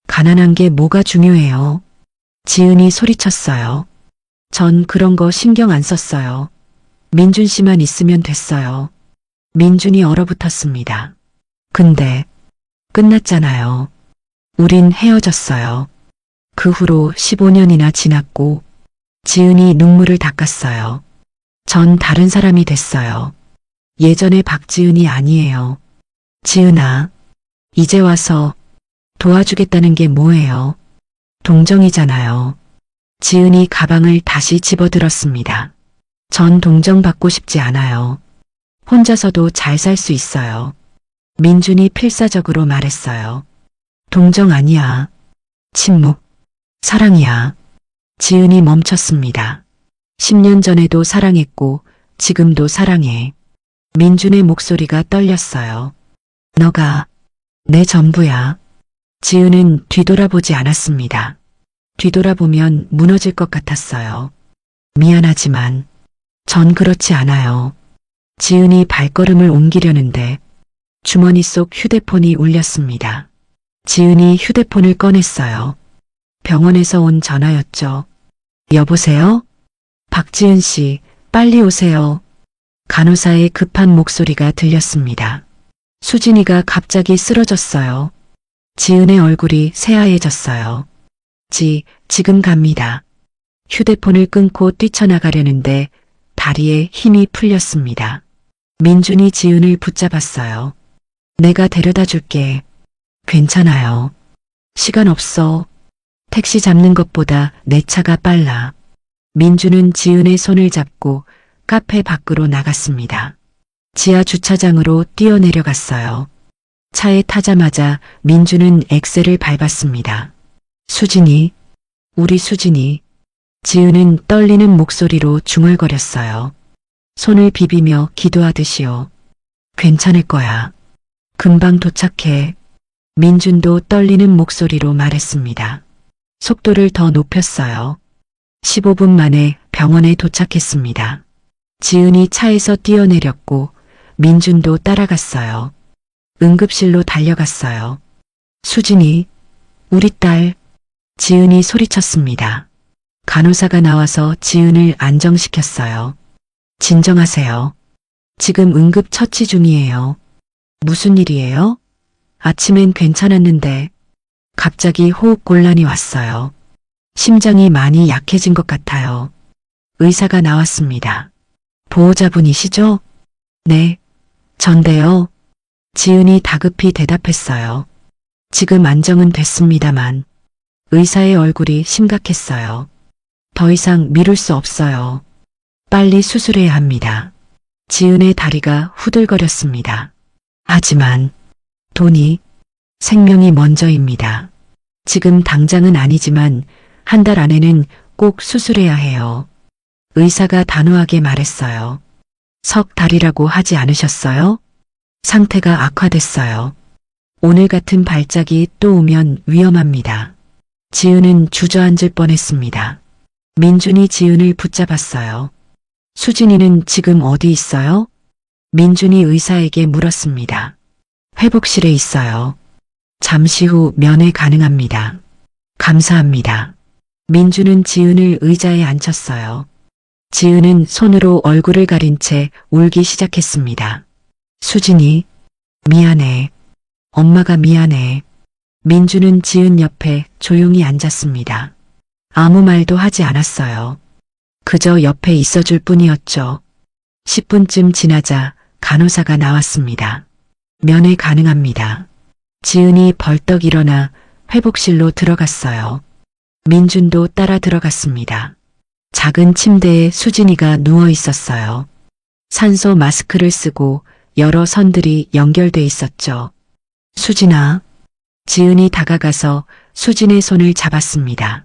S1: 가난한 게 뭐가 중요해요? 지은이 소리쳤어요. 전 그런 거 신경 안 썼어요. 민준 씨만 있으면 됐어요. 민준이 얼어붙었습니다. 근데 끝났잖아요. 우린 헤어졌어요. 그 후로 15년이나 지났고 지은이 눈물을 닦았어요. 전 다른 사람이 됐어요. 예전의 박지은이 아니에요. 지은아, 이제 와서 도와주겠다는 게 뭐예요? 동정이잖아요. 지은이 가방을 다시 집어들었습니다. 전 동정받고 싶지 않아요. 혼자서도 잘 살 수 있어요. 민준이 필사적으로 말했어요. 동정 아니야. 침묵. 사랑이야. 지은이 멈췄습니다. 10년 전에도 사랑했고 지금도 사랑해. 민준의 목소리가 떨렸어요. 너가 내 전부야. 지은은 뒤돌아보지 않았습니다. 뒤돌아보면 무너질 것 같았어요. 미안하지만 전 그렇지 않아요. 지은이 발걸음을 옮기려는데 주머니 속 휴대폰이 울렸습니다. 지은이 휴대폰을 꺼냈어요. 병원에서 온 전화였죠. 여보세요? 박지은 씨, 빨리 오세요. 간호사의 급한 목소리가 들렸습니다. 수진이가 갑자기 쓰러졌어요. 지은의 얼굴이 새하얘졌어요. 지금 갑니다. 휴대폰을 끊고 뛰쳐나가려는데 다리에 힘이 풀렸습니다. 민준이 지은을 붙잡았어요. 내가 데려다 줄게. 괜찮아요. 시간 없어. 택시 잡는 것보다 내 차가 빨라. 민준은 지은의 손을 잡고 카페 밖으로 나갔습니다. 지하 주차장으로 뛰어내려갔어요. 차에 타자마자 민준은 엑셀을 밟았습니다. 수진이, 우리 수진이. 지은은 떨리는 목소리로 중얼거렸어요. 손을 비비며 기도하듯이요. 괜찮을 거야. 금방 도착해. 민준도 떨리는 목소리로 말했습니다. 속도를 더 높였어요. 15분 만에 병원에 도착했습니다. 지은이 차에서 뛰어내렸고 민준도 따라갔어요. 응급실로 달려갔어요. 수진이, 우리 딸. 지은이 소리쳤습니다. 간호사가 나와서 지은을 안정시켰어요. 진정하세요. 지금 응급 처치 중이에요. 무슨 일이에요? 아침엔 괜찮았는데 갑자기 호흡 곤란이 왔어요. 심장이 많이 약해진 것 같아요. 의사가 나왔습니다. 보호자분이시죠? 네, 전데요. 지은이 다급히 대답했어요. 지금 안정은 됐습니다만. 의사의 얼굴이 심각했어요. 더 이상 미룰 수 없어요. 빨리 수술해야 합니다. 지은의 다리가 후들거렸습니다. 하지만 돈이, 생명이 먼저입니다. 지금 당장은 아니지만 한 달 안에는 꼭 수술해야 해요. 의사가 단호하게 말했어요. 석 달이라고 하지 않으셨어요? 상태가 악화됐어요. 오늘 같은 발작이 또 오면 위험합니다. 지은은 주저앉을 뻔했습니다. 민준이 지은을 붙잡았어요. 수진이는 지금 어디 있어요? 민준이 의사에게 물었습니다. 회복실에 있어요. 잠시 후 면회 가능합니다. 감사합니다. 민준은 지은을 의자에 앉혔어요. 지은은 손으로 얼굴을 가린 채 울기 시작했습니다. 수진이, 미안해. 엄마가 미안해. 민준은 지은 옆에 조용히 앉았습니다. 아무 말도 하지 않았어요. 그저 옆에 있어줄 뿐이었죠. 10분쯤 지나자 간호사가 나왔습니다. 면회 가능합니다. 지은이 벌떡 일어나 회복실로 들어갔어요. 민준도 따라 들어갔습니다. 작은 침대에 수진이가 누워 있었어요. 산소 마스크를 쓰고 여러 선들이 연결돼 있었죠. 수진아. 지은이 다가가서 수진의 손을 잡았습니다.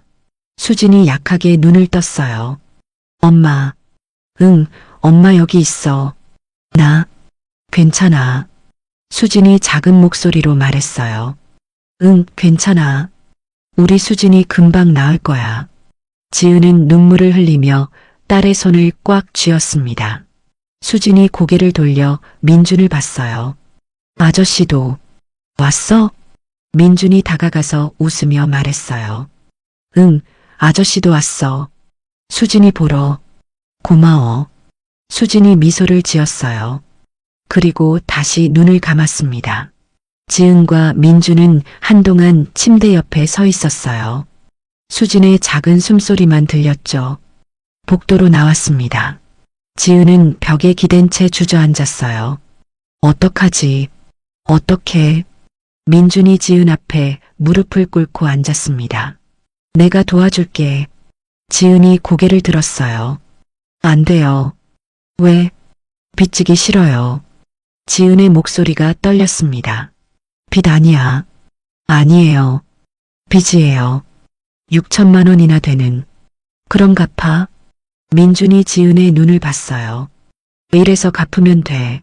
S1: 수진이 약하게 눈을 떴어요. 엄마. 응, 엄마 여기 있어. 나, 괜찮아. 수진이 작은 목소리로 말했어요. 응, 괜찮아. 우리 수진이 금방 나을 거야. 지은은 눈물을 흘리며 딸의 손을 꽉 쥐었습니다. 수진이 고개를 돌려 민준을 봤어요. 아저씨도 왔어? 민준이 다가가서 웃으며 말했어요. 응, 아저씨도 왔어. 수진이 보러. 고마워. 수진이 미소를 지었어요. 그리고 다시 눈을 감았습니다. 지은과 민준은 한동안 침대 옆에 서 있었어요. 수진의 작은 숨소리만 들렸죠. 복도로 나왔습니다. 지은은 벽에 기댄 채 주저앉았어요. 어떡하지? 어떡해? 민준이 지은 앞에 무릎을 꿇고 앉았습니다. 내가 도와줄게. 지은이 고개를 들었어요. 안 돼요. 왜? 빚지기 싫어요. 지은의 목소리가 떨렸습니다. 빚 아니야. 아니에요. 빚이에요. 6천만 원이나 되는. 그럼 갚아. 민준이 지은의 눈을 봤어요. 이래서 갚으면 돼.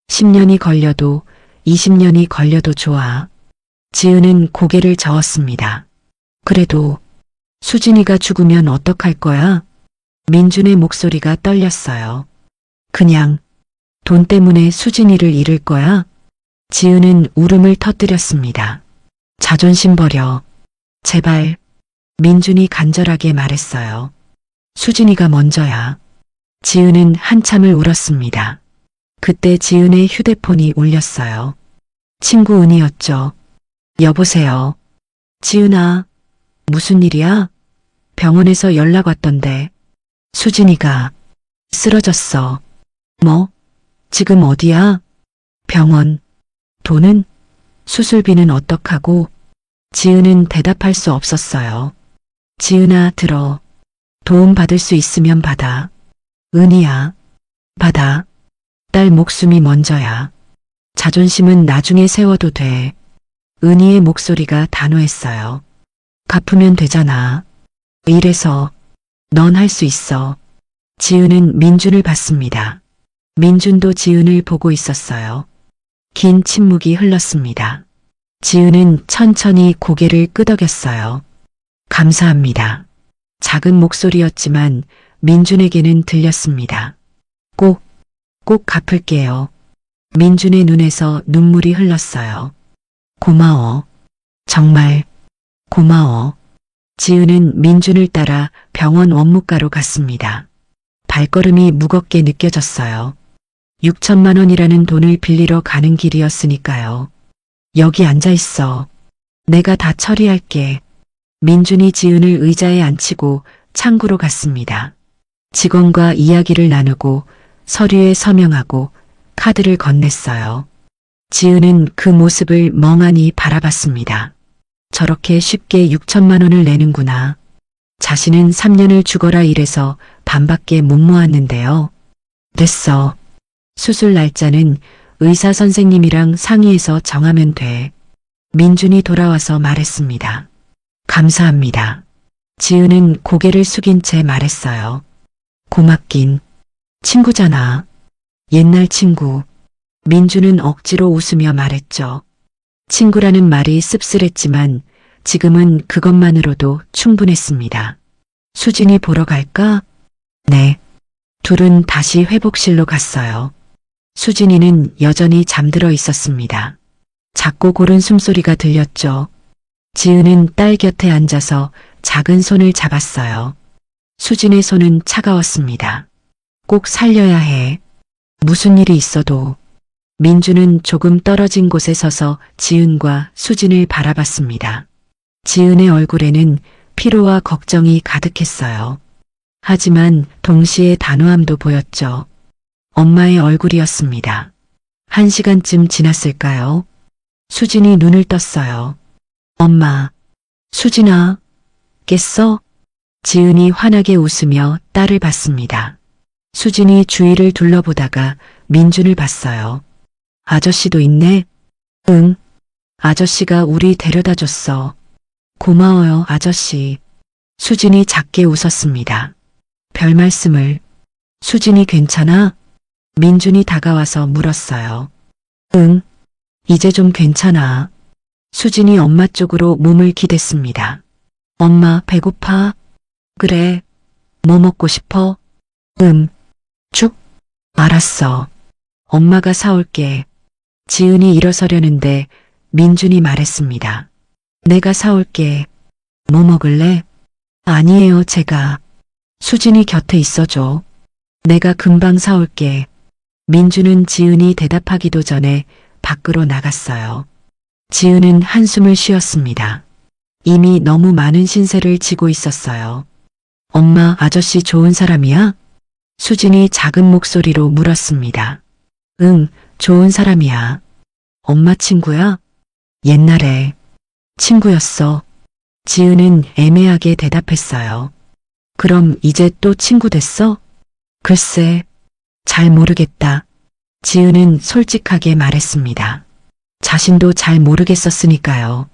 S1: 10년이 걸려도 20년이 걸려도 좋아. 지은은 고개를 저었습니다. 그래도 수진이가 죽으면 어떡할 거야? 민준의 목소리가 떨렸어요. 그냥 돈 때문에 수진이를 잃을 거야? 지은은 울음을 터뜨렸습니다. 자존심 버려. 제발. 민준이 간절하게 말했어요. 수진이가 먼저야. 지은은 한참을 울었습니다. 그때 지은의 휴대폰이 울렸어요. 친구 은이었죠. 여보세요. 지은아, 무슨 일이야? 병원에서 연락 왔던데. 수진이가 쓰러졌어. 뭐? 지금 어디야? 병원. 돈은? 수술비는 어떡하고? 지은은 대답할 수 없었어요. 지은아, 들어. 도움 받을 수 있으면 받아. 은이야. 받아. 딸 목숨이 먼저야. 자존심은 나중에 세워도 돼. 은희의 목소리가 단호했어요. 갚으면 되잖아. 이래서 넌 할 수 있어. 지은은 민준을 봤습니다. 민준도 지은을 보고 있었어요. 긴 침묵이 흘렀습니다. 지은은 천천히 고개를 끄덕였어요. 감사합니다. 작은 목소리였지만 민준에게는 들렸습니다. 꼭 갚을게요. 민준의 눈에서 눈물이 흘렀어요. 고마워. 정말 고마워. 지은은 민준을 따라 병원 원무과로 갔습니다. 발걸음이 무겁게 느껴졌어요. 6천만 원이라는 돈을 빌리러 가는 길이었으니까요. 여기 앉아 있어. 내가 다 처리할게. 민준이 지은을 의자에 앉히고 창구로 갔습니다. 직원과 이야기를 나누고 서류에 서명하고 카드를 건넸어요. 지은은 그 모습을 멍하니 바라봤습니다. 저렇게 쉽게 6천만 원을 내는구나. 자신은 3년을 죽어라 일해서 반밖에 못 모았는데요. 됐어. 수술 날짜는 의사 선생님이랑 상의해서 정하면 돼. 민준이 돌아와서 말했습니다. 감사합니다. 지은은 고개를 숙인 채 말했어요. 고맙긴. 친구잖아. 옛날 친구. 민준은 억지로 웃으며 말했죠. 친구라는 말이 씁쓸했지만 지금은 그것만으로도 충분했습니다. 수진이 보러 갈까? 네. 둘은 다시 회복실로 갔어요. 수진이는 여전히 잠들어 있었습니다. 작고 고른 숨소리가 들렸죠. 지은은 딸 곁에 앉아서 작은 손을 잡았어요. 수진의 손은 차가웠습니다. 꼭 살려야 해. 무슨 일이 있어도. 민주는 조금 떨어진 곳에 서서 지은과 수진을 바라봤습니다. 지은의 얼굴에는 피로와 걱정이 가득했어요. 하지만 동시에 단호함도 보였죠. 엄마의 얼굴이었습니다. 1시간쯤 지났을까요? 수진이 눈을 떴어요. 엄마, 수진아, 깼어? 지은이 환하게 웃으며 딸을 봤습니다. 수진이 주위를 둘러보다가 민준을 봤어요. 아저씨도 있네? 응. 아저씨가 우리 데려다 줬어. 고마워요, 아저씨. 수진이 작게 웃었습니다. 별 말씀을. 수진이 괜찮아? 민준이 다가와서 물었어요. 응. 이제 좀 괜찮아. 수진이 엄마 쪽으로 몸을 기댔습니다. 엄마 배고파? 그래. 뭐 먹고 싶어? 죽? 알았어. 엄마가 사올게. 지은이 일어서려는데 민준이 말했습니다. 내가 사올게. 뭐 먹을래? 아니에요, 제가. 수진이 곁에 있어줘. 내가 금방 사올게. 민준은 지은이 대답하기도 전에 밖으로 나갔어요. 지은은 한숨을 쉬었습니다. 이미 너무 많은 신세를 지고 있었어요. 엄마, 아저씨 좋은 사람이야? 수진이 작은 목소리로 물었습니다. 응, 좋은 사람이야. 엄마 친구야? 옛날에 친구였어. 지은은 애매하게 대답했어요. 그럼 이제 또 친구 됐어? 글쎄, 잘 모르겠다. 지은은 솔직하게 말했습니다. 자신도 잘 모르겠었으니까요.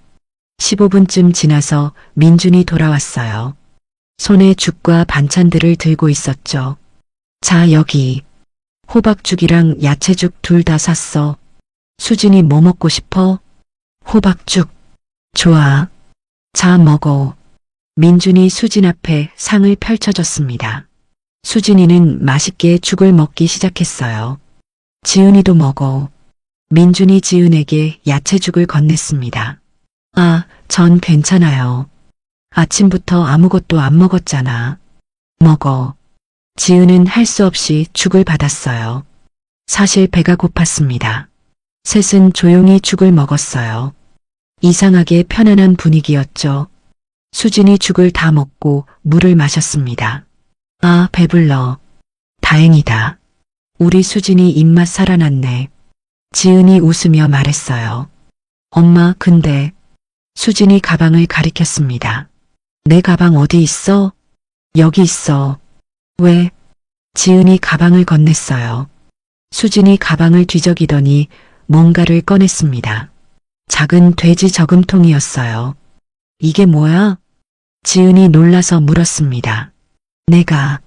S1: 15분쯤 지나서 민준이 돌아왔어요. 손에 죽과 반찬들을 들고 있었죠. 자, 여기. 호박죽이랑 야채죽 둘 다 샀어. 수진이 뭐 먹고 싶어? 호박죽. 좋아. 자, 먹어. 민준이 수진 앞에 상을 펼쳐줬습니다. 수진이는 맛있게 죽을 먹기 시작했어요. 지은이도 먹어. 민준이 지은에게 야채죽을 건넸습니다. 아, 전 괜찮아요. 아침부터 아무것도 안 먹었잖아. 먹어. 지은은 할 수 없이 죽을 받았어요. 사실 배가 고팠습니다. 셋은 조용히 죽을 먹었어요. 이상하게 편안한 분위기였죠. 수진이 죽을 다 먹고 물을 마셨습니다. 아, 배불러. 다행이다. 우리 수진이 입맛 살아났네. 지은이 웃으며 말했어요. 엄마, 근데 수진이 가방을 가리켰습니다. 내 가방 어디 있어? 여기 있어. 왜? 지은이 가방을 건넸어요. 수진이 가방을 뒤적이더니 뭔가를 꺼냈습니다. 작은 돼지 저금통이었어요. 이게 뭐야? 지은이 놀라서 물었습니다. 내가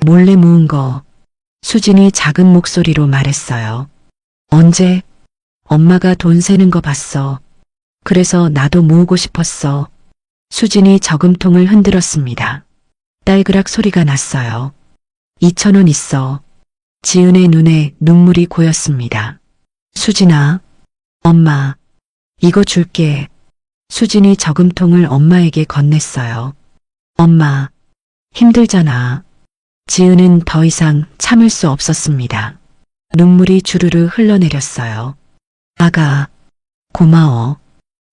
S1: 몰래 모은 거. 수진이 작은 목소리로 말했어요. 언제? 엄마가 돈 세는 거 봤어. 그래서 나도 모으고 싶었어. 수진이 저금통을 흔들었습니다. 딸그락 소리가 났어요. 2,000원 있어. 지은의 눈에 눈물이 고였습니다. 수진아, 엄마, 이거 줄게. 수진이 저금통을 엄마에게 건넸어요. 엄마, 힘들잖아. 지은은 더 이상 참을 수 없었습니다. 눈물이 주르르 흘러내렸어요. 아가, 고마워.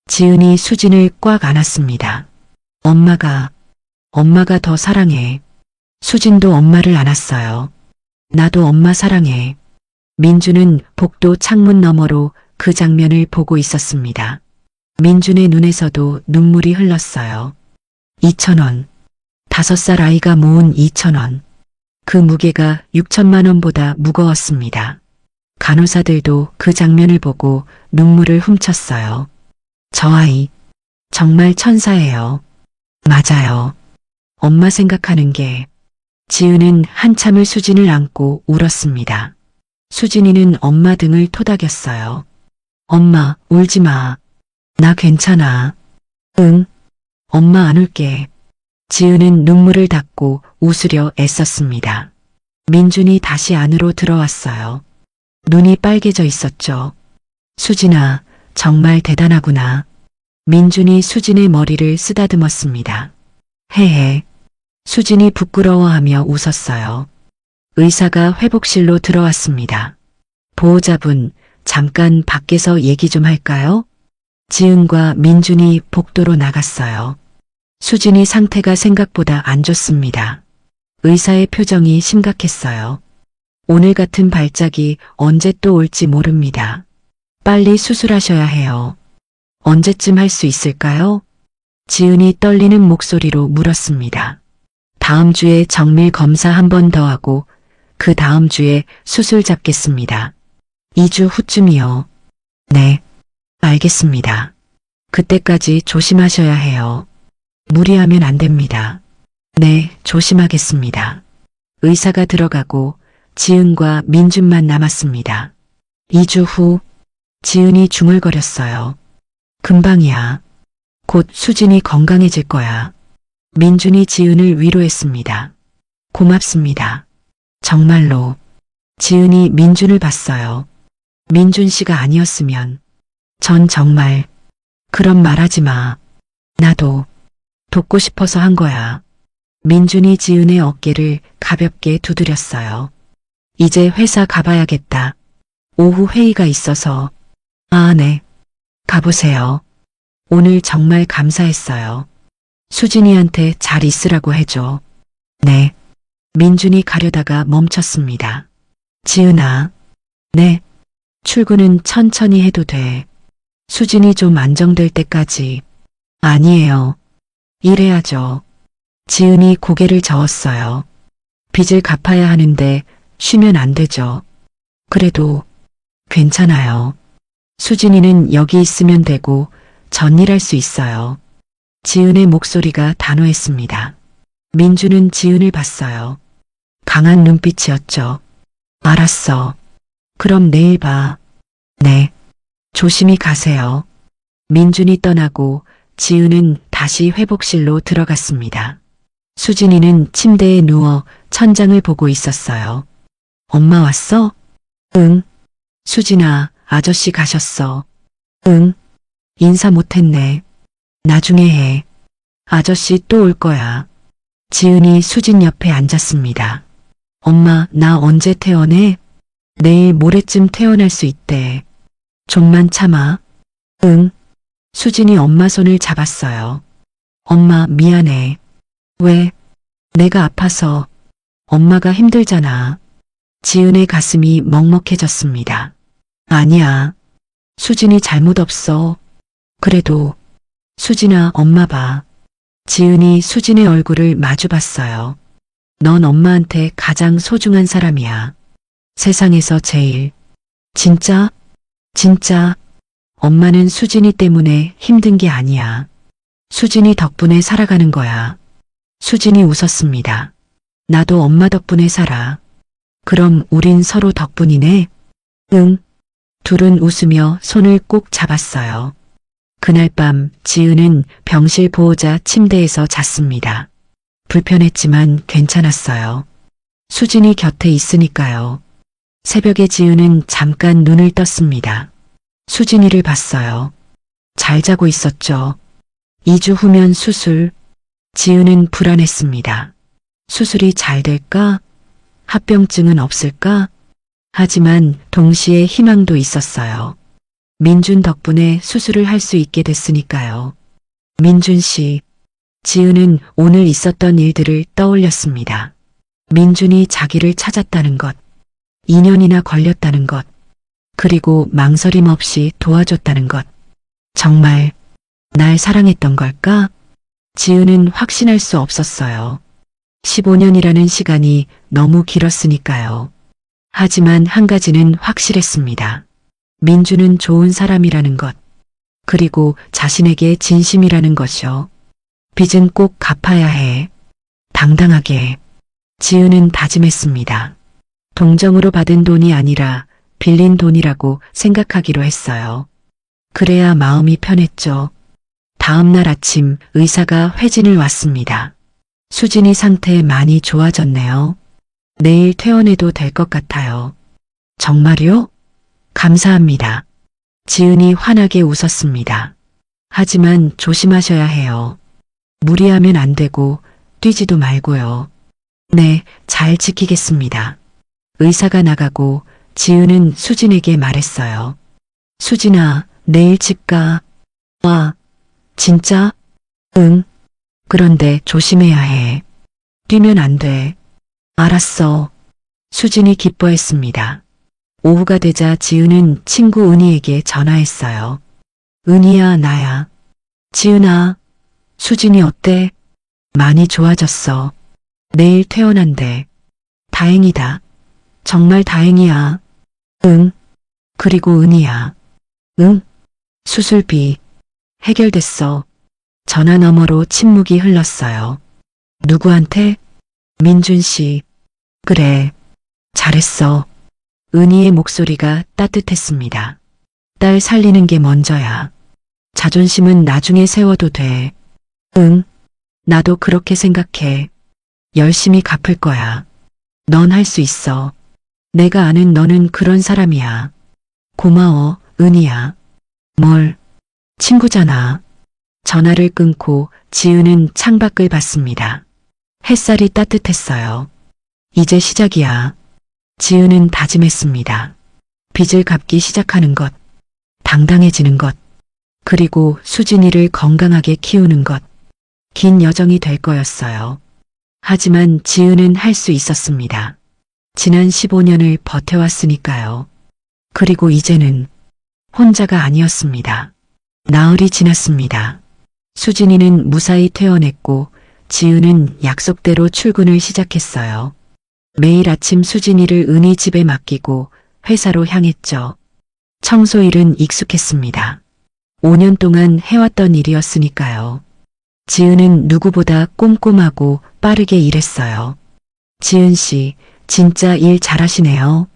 S1: 지은이 수진을 꽉 안았습니다. 엄마가 더 사랑해. 수진도 엄마를 안았어요. 나도 엄마 사랑해. 민주는 복도 창문 너머로 그 장면을 보고 있었습니다. 민준의 눈에서도 눈물이 흘렀어요. 2,000원. 5살 아이가 모은 2,000원. 그 무게가 6천만 원보다 무거웠습니다. 간호사들도 그 장면을 보고 눈물을 훔쳤어요. 저 아이, 정말 천사예요. 맞아요. 엄마 생각하는 게. 지은은 한참을 수진을 안고 울었습니다. 수진이는 엄마 등을 토닥였어요. 엄마, 울지 마. 나 괜찮아. 응, 엄마 안 울게. 지은은 눈물을 닦고 웃으려 애썼습니다. 민준이 다시 안으로 들어왔어요. 눈이 빨개져 있었죠. 수진아, 정말 대단하구나. 민준이 수진의 머리를 쓰다듬었습니다. 헤헤. 수진이 부끄러워하며 웃었어요. 의사가 회복실로 들어왔습니다. 보호자분, 잠깐 밖에서 얘기 좀 할까요? 지은과 민준이 복도로 나갔어요. 수진이 상태가 생각보다 안 좋습니다. 의사의 표정이 심각했어요. 오늘 같은 발작이 언제 또 올지 모릅니다. 빨리 수술하셔야 해요. 언제쯤 할 수 있을까요? 지은이 떨리는 목소리로 물었습니다. 다음 주에 정밀 검사 한 번 더 하고 그 다음 주에 수술 잡겠습니다. 2주 후쯤이요. 네, 알겠습니다. 그때까지 조심하셔야 해요. 무리하면 안 됩니다. 네, 조심하겠습니다. 의사가 들어가고 지은과 민준만 남았습니다. 2주 후, 지은이 중얼거렸어요. 금방이야. 곧 수진이 건강해질 거야. 민준이 지은을 위로했습니다. 고맙습니다. 정말로. 지은이 민준을 봤어요. 민준 씨가 아니었으면 전 정말 그런 말하지 마. 나도 돕고 싶어서 한 거야. 민준이 지은의 어깨를 가볍게 두드렸어요. 이제 회사 가봐야겠다. 오후 회의가 있어서. 아, 네. 가보세요. 오늘 정말 감사했어요. 수진이한테 잘 있으라고 해줘. 네. 민준이 가려다가 멈췄습니다. 지은아. 네. 출근은 천천히 해도 돼. 수진이 좀 안정될 때까지. 아니에요. 일해야죠. 지은이 고개를 저었어요. 빚을 갚아야 하는데 쉬면 안 되죠. 그래도 괜찮아요. 수진이는 여기 있으면 되고 전 일할 수 있어요. 지은의 목소리가 단호했습니다. 민주는 지은을 봤어요. 강한 눈빛이었죠. 알았어. 그럼 내일 봐. 네. 조심히 가세요. 민준이 떠나고 지은은 다시 회복실로 들어갔습니다. 수진이는 침대에 누워 천장을 보고 있었어요. 엄마 왔어? 응. 수진아, 아저씨 가셨어. 응. 인사 못했네. 나중에 해. 아저씨 또 올 거야. 지은이 수진 옆에 앉았습니다. 엄마, 나 언제 퇴원해? 내일 모레쯤 퇴원할 수 있대. 좀만 참아. 응. 수진이 엄마 손을 잡았어요. 엄마, 미안해. 왜? 내가 아파서. 엄마가 힘들잖아. 지은의 가슴이 먹먹해졌습니다. 아니야. 수진이 잘못 없어. 그래도 수진아, 엄마 봐. 지은이 수진의 얼굴을 마주 봤어요. 넌 엄마한테 가장 소중한 사람이야. 세상에서 제일. 진짜? 진짜. 엄마는 수진이 때문에 힘든 게 아니야. 수진이 덕분에 살아가는 거야. 수진이 웃었습니다. 나도 엄마 덕분에 살아. 그럼 우린 서로 덕분이네? 응. 둘은 웃으며 손을 꼭 잡았어요. 그날 밤 지은은 병실 보호자 침대에서 잤습니다. 불편했지만 괜찮았어요. 수진이 곁에 있으니까요. 새벽에 지은은 잠깐 눈을 떴습니다. 수진이를 봤어요. 잘 자고 있었죠. 2주 후면 수술. 지은은 불안했습니다. 수술이 잘 될까? 합병증은 없을까? 하지만 동시에 희망도 있었어요. 민준 덕분에 수술을 할 수 있게 됐으니까요. 민준 씨. 지은은 오늘 있었던 일들을 떠올렸습니다. 민준이 자기를 찾았다는 것, 2년이나 걸렸다는 것, 그리고 망설임 없이 도와줬다는 것. 정말 날 사랑했던 걸까? 지은은 확신할 수 없었어요. 15년이라는 시간이 너무 길었으니까요. 하지만 한 가지는 확실했습니다. 민주는 좋은 사람이라는 것, 그리고 자신에게 진심이라는 것이요. 빚은 꼭 갚아야 해. 당당하게. 지은은 다짐했습니다. 동정으로 받은 돈이 아니라 빌린 돈이라고 생각하기로 했어요. 그래야 마음이 편했죠. 다음 날 아침 의사가 회진을 왔습니다. 수진이 상태 많이 좋아졌네요. 내일 퇴원해도 될 것 같아요. 정말요? 감사합니다. 지은이 환하게 웃었습니다. 하지만 조심하셔야 해요. 무리하면 안 되고 뛰지도 말고요. 네, 잘 지키겠습니다. 의사가 나가고 지은은 수진에게 말했어요. 수진아, 내일 집 가. 와, 진짜? 응. 그런데 조심해야 해. 뛰면 안 돼. 알았어. 수진이 기뻐했습니다. 오후가 되자 지은은 친구 은희에게 전화했어요. 은희야, 나야. 지은아, 수진이 어때? 많이 좋아졌어. 내일 퇴원한대. 다행이다. 정말 다행이야. 응. 그리고 은희야. 응? 수술비 해결됐어. 전화 너머로 침묵이 흘렀어요. 누구한테? 민준 씨. 그래. 잘했어. 은희의 목소리가 따뜻했습니다. 딸 살리는 게 먼저야. 자존심은 나중에 세워도 돼. 응. 나도 그렇게 생각해. 열심히 갚을 거야. 넌 할 수 있어. 내가 아는 너는 그런 사람이야. 고마워, 은희야. 뭘? 친구잖아. 전화를 끊고 지은은 창밖을 봤습니다. 햇살이 따뜻했어요. 이제 시작이야. 지은은 다짐했습니다. 빚을 갚기 시작하는 것, 당당해지는 것, 그리고 수진이를 건강하게 키우는 것. 긴 여정이 될 거였어요. 하지만 지은은 할 수 있었습니다. 지난 15년을 버텨왔으니까요. 그리고 이제는 혼자가 아니었습니다. 나흘이 지났습니다. 수진이는 무사히 퇴원했고 지은은 약속대로 출근을 시작했어요. 매일 아침 수진이를 은희 집에 맡기고 회사로 향했죠. 청소일은 익숙했습니다. 5년 동안 해왔던 일이었으니까요. 지은은 누구보다 꼼꼼하고 빠르게 일했어요. 지은 씨, 진짜 일 잘하시네요.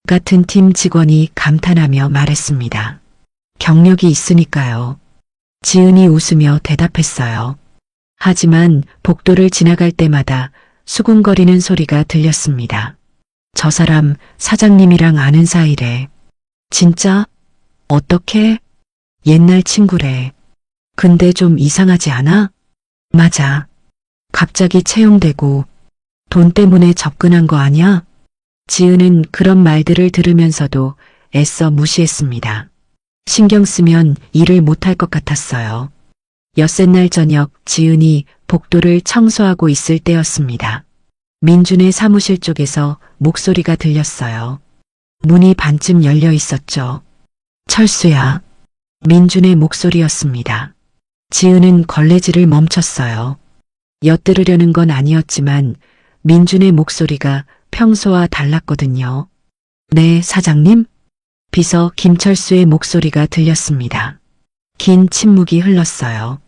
S1: 같은 팀 직원이 감탄하며 말했습니다. 경력이 있으니까요. 지은이 웃으며 대답했어요. 하지만 복도를 지나갈 때마다 수군거리는 소리가 들렸습니다. 저 사람 사장님이랑 아는 사이래. 진짜? 어떻게? 옛날 친구래. 근데 좀 이상하지 않아? 맞아. 갑자기 채용되고 돈 때문에 접근한 거 아니야? 지은은 그런 말들을 들으면서도 애써 무시했습니다. 신경 쓰면 일을 못할 것 같았어요. 엿새날 저녁 지은이 복도를 청소하고 있을 때였습니다. 민준의 사무실 쪽에서 목소리가 들렸어요. 문이 반쯤 열려 있었죠. 철수야. 민준의 목소리였습니다. 지은은 걸레질을 멈췄어요. 엿들으려는 건 아니었지만 민준의 목소리가 평소와 달랐거든요. 네, 사장님? 비서 김철수의 목소리가 들렸습니다. 긴 침묵이 흘렀어요.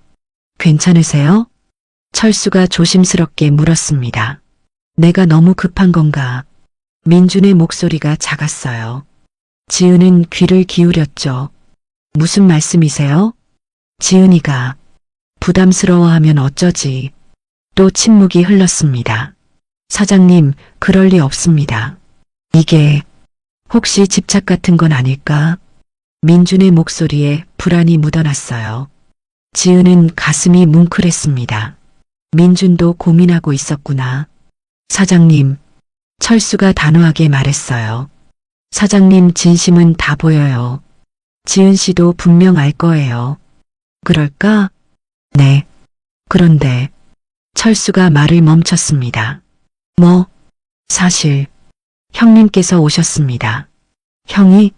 S1: 괜찮으세요? 철수가 조심스럽게 물었습니다. 내가 너무 급한 건가? 민준의 목소리가 작았어요. 지은은 귀를 기울였죠. 무슨 말씀이세요? 지은이가 부담스러워하면 어쩌지? 또 침묵이 흘렀습니다. 사장님, 그럴 리 없습니다. 이게 혹시 집착 같은 건 아닐까? 민준의 목소리에 불안이 묻어났어요. 지은은 가슴이 뭉클했습니다. 민준도 고민하고 있었구나. 사장님, 철수가 단호하게 말했어요. 사장님 진심은 다 보여요. 지은 씨도 분명 알 거예요. 그럴까? 네. 그런데 철수가 말을 멈췄습니다. 뭐? 사실 형님께서 오셨습니다. 형이?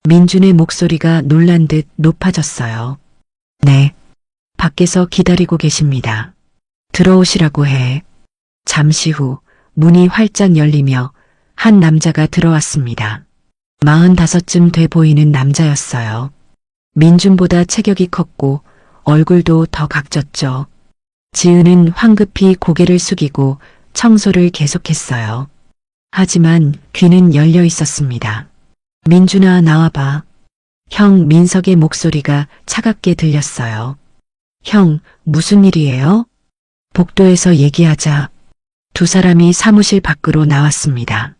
S1: 민준의 목소리가 놀란 듯 높아졌어요. 네. 밖에서 기다리고 계십니다. 들어오시라고 해. 잠시 후 문이 활짝 열리며 한 남자가 들어왔습니다. 45쯤 돼 보이는 남자였어요. 민준보다 체격이 컸고 얼굴도 더 각졌죠. 지은은 황급히 고개를 숙이고 청소를 계속했어요. 하지만 귀는 열려 있었습니다. 민준아, 나와봐. 형 민석의 목소리가 차갑게 들렸어요. 형, 무슨 일이에요? 복도에서 얘기하자. 두 사람이 사무실 밖으로 나왔습니다.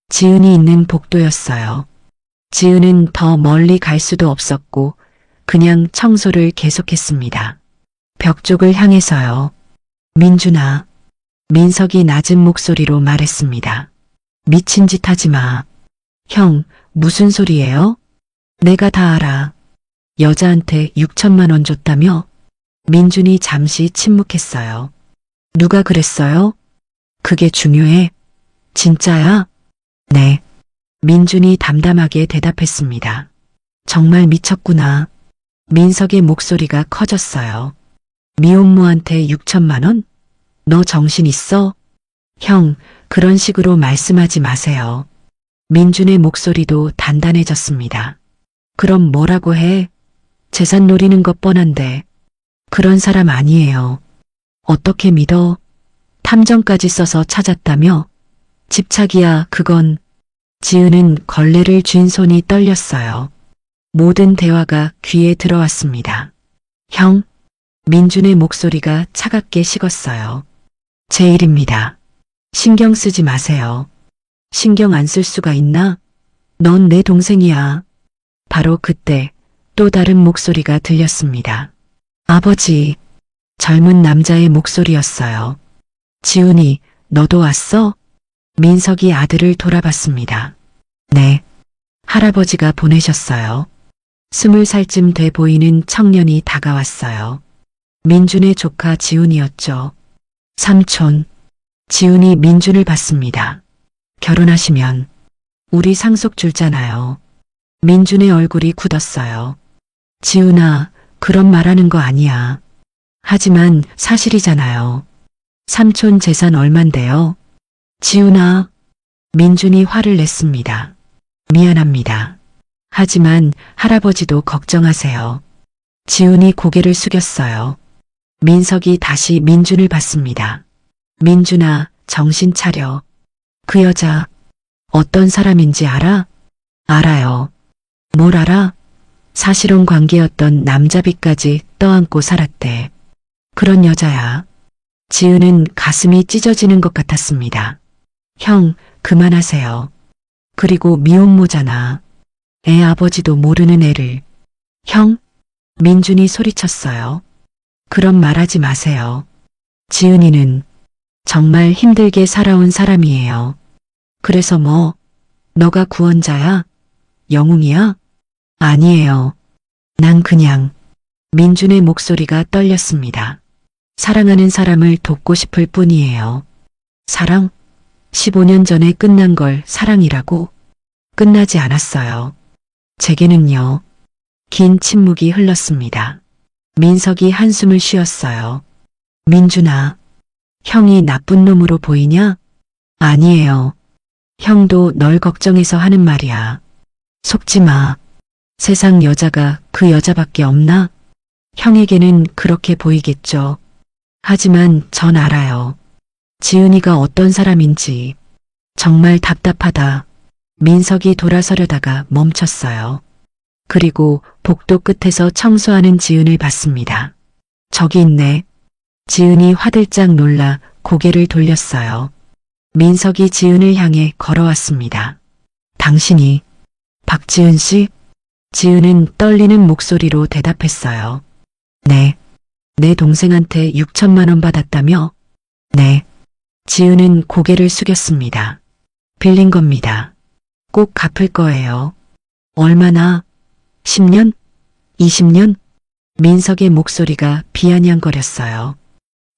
S1: 지은이 있는 복도였어요. 지은은 더 멀리 갈 수도 없었고 그냥 청소를 계속했습니다. 벽 쪽을 향해서요. 민준아. 민석이 낮은 목소리로 말했습니다. 미친 짓 하지 마. 형, 무슨 소리예요? 내가 다 알아. 여자한테 6천만 원 줬다며? 민준이 잠시 침묵했어요. 누가 그랬어요? 그게 중요해? 진짜야? 네. 민준이 담담하게 대답했습니다. 정말 미쳤구나. 민석의 목소리가 커졌어요. 미혼모한테 6천만 원? 너 정신 있어? 형, 그런 식으로 말씀하지 마세요. 민준의 목소리도 단단해졌습니다. 그럼 뭐라고 해? 재산 노리는 것 뻔한데. 그런 사람 아니에요. 어떻게 믿어? 탐정까지 써서 찾았다며? 집착이야, 그건. 지은은 걸레를 쥔 손이 떨렸어요. 모든 대화가 귀에 들어왔습니다. 형? 민준의 목소리가 차갑게 식었어요. 제 일입니다. 신경 쓰지 마세요. 신경 안 쓸 수가 있나? 넌 내 동생이야. 바로 그때 또 다른 목소리가 들렸습니다. 아버지. 젊은 남자의 목소리였어요. 지훈이, 너도 왔어? 민석이 아들을 돌아봤습니다. 네. 할아버지가 보내셨어요. 20살쯤 돼 보이는 청년이 다가왔어요. 민준의 조카 지훈이었죠. 삼촌. 지훈이 민준을 봤습니다. 결혼하시면 우리 상속 줄잖아요. 민준의 얼굴이 굳었어요. 지훈아, 그런 말하는 거 아니야. 하지만 사실이잖아요. 삼촌 재산 얼만데요? 지훈아. 민준이 화를 냈습니다. 미안합니다. 하지만 할아버지도 걱정하세요. 지훈이 고개를 숙였어요. 민석이 다시 민준을 봤습니다. 민준아, 정신 차려. 그 여자 어떤 사람인지 알아? 알아요. 뭘 알아? 사실혼 관계였던 남자비까지 떠안고 살았대. 그런 여자야. 지은은 가슴이 찢어지는 것 같았습니다. 형, 그만하세요. 그리고 미혼모잖아. 애 아버지도 모르는 애를. 형? 민준이 소리쳤어요. 그런 말하지 마세요. 지은이는 정말 힘들게 살아온 사람이에요. 그래서 뭐, 너가 구원자야? 영웅이야? 아니에요. 난 그냥. 민준의 목소리가 떨렸습니다. 사랑하는 사람을 돕고 싶을 뿐이에요. 사랑? 15년 전에 끝난 걸 사랑이라고? 끝나지 않았어요. 제게는요. 긴 침묵이 흘렀습니다. 민석이 한숨을 쉬었어요. 민준아, 형이 나쁜 놈으로 보이냐? 아니에요. 형도 널 걱정해서 하는 말이야. 속지 마. 세상 여자가 그 여자밖에 없나? 형에게는 그렇게 보이겠죠. 하지만 전 알아요. 지은이가 어떤 사람인지. 정말 답답하다. 민석이 돌아서려다가 멈췄어요. 그리고 복도 끝에서 청소하는 지은을 봤습니다. 저기 있네. 지은이 화들짝 놀라 고개를 돌렸어요. 민석이 지은을 향해 걸어왔습니다. 당신이 박지은 씨? 지은은 떨리는 목소리로 대답했어요. 네. 내 동생한테 6천만 원 받았다며? 네. 지은은 고개를 숙였습니다. 빌린 겁니다. 꼭 갚을 거예요. 얼마나? 10년? 20년? 민석의 목소리가 비아냥거렸어요.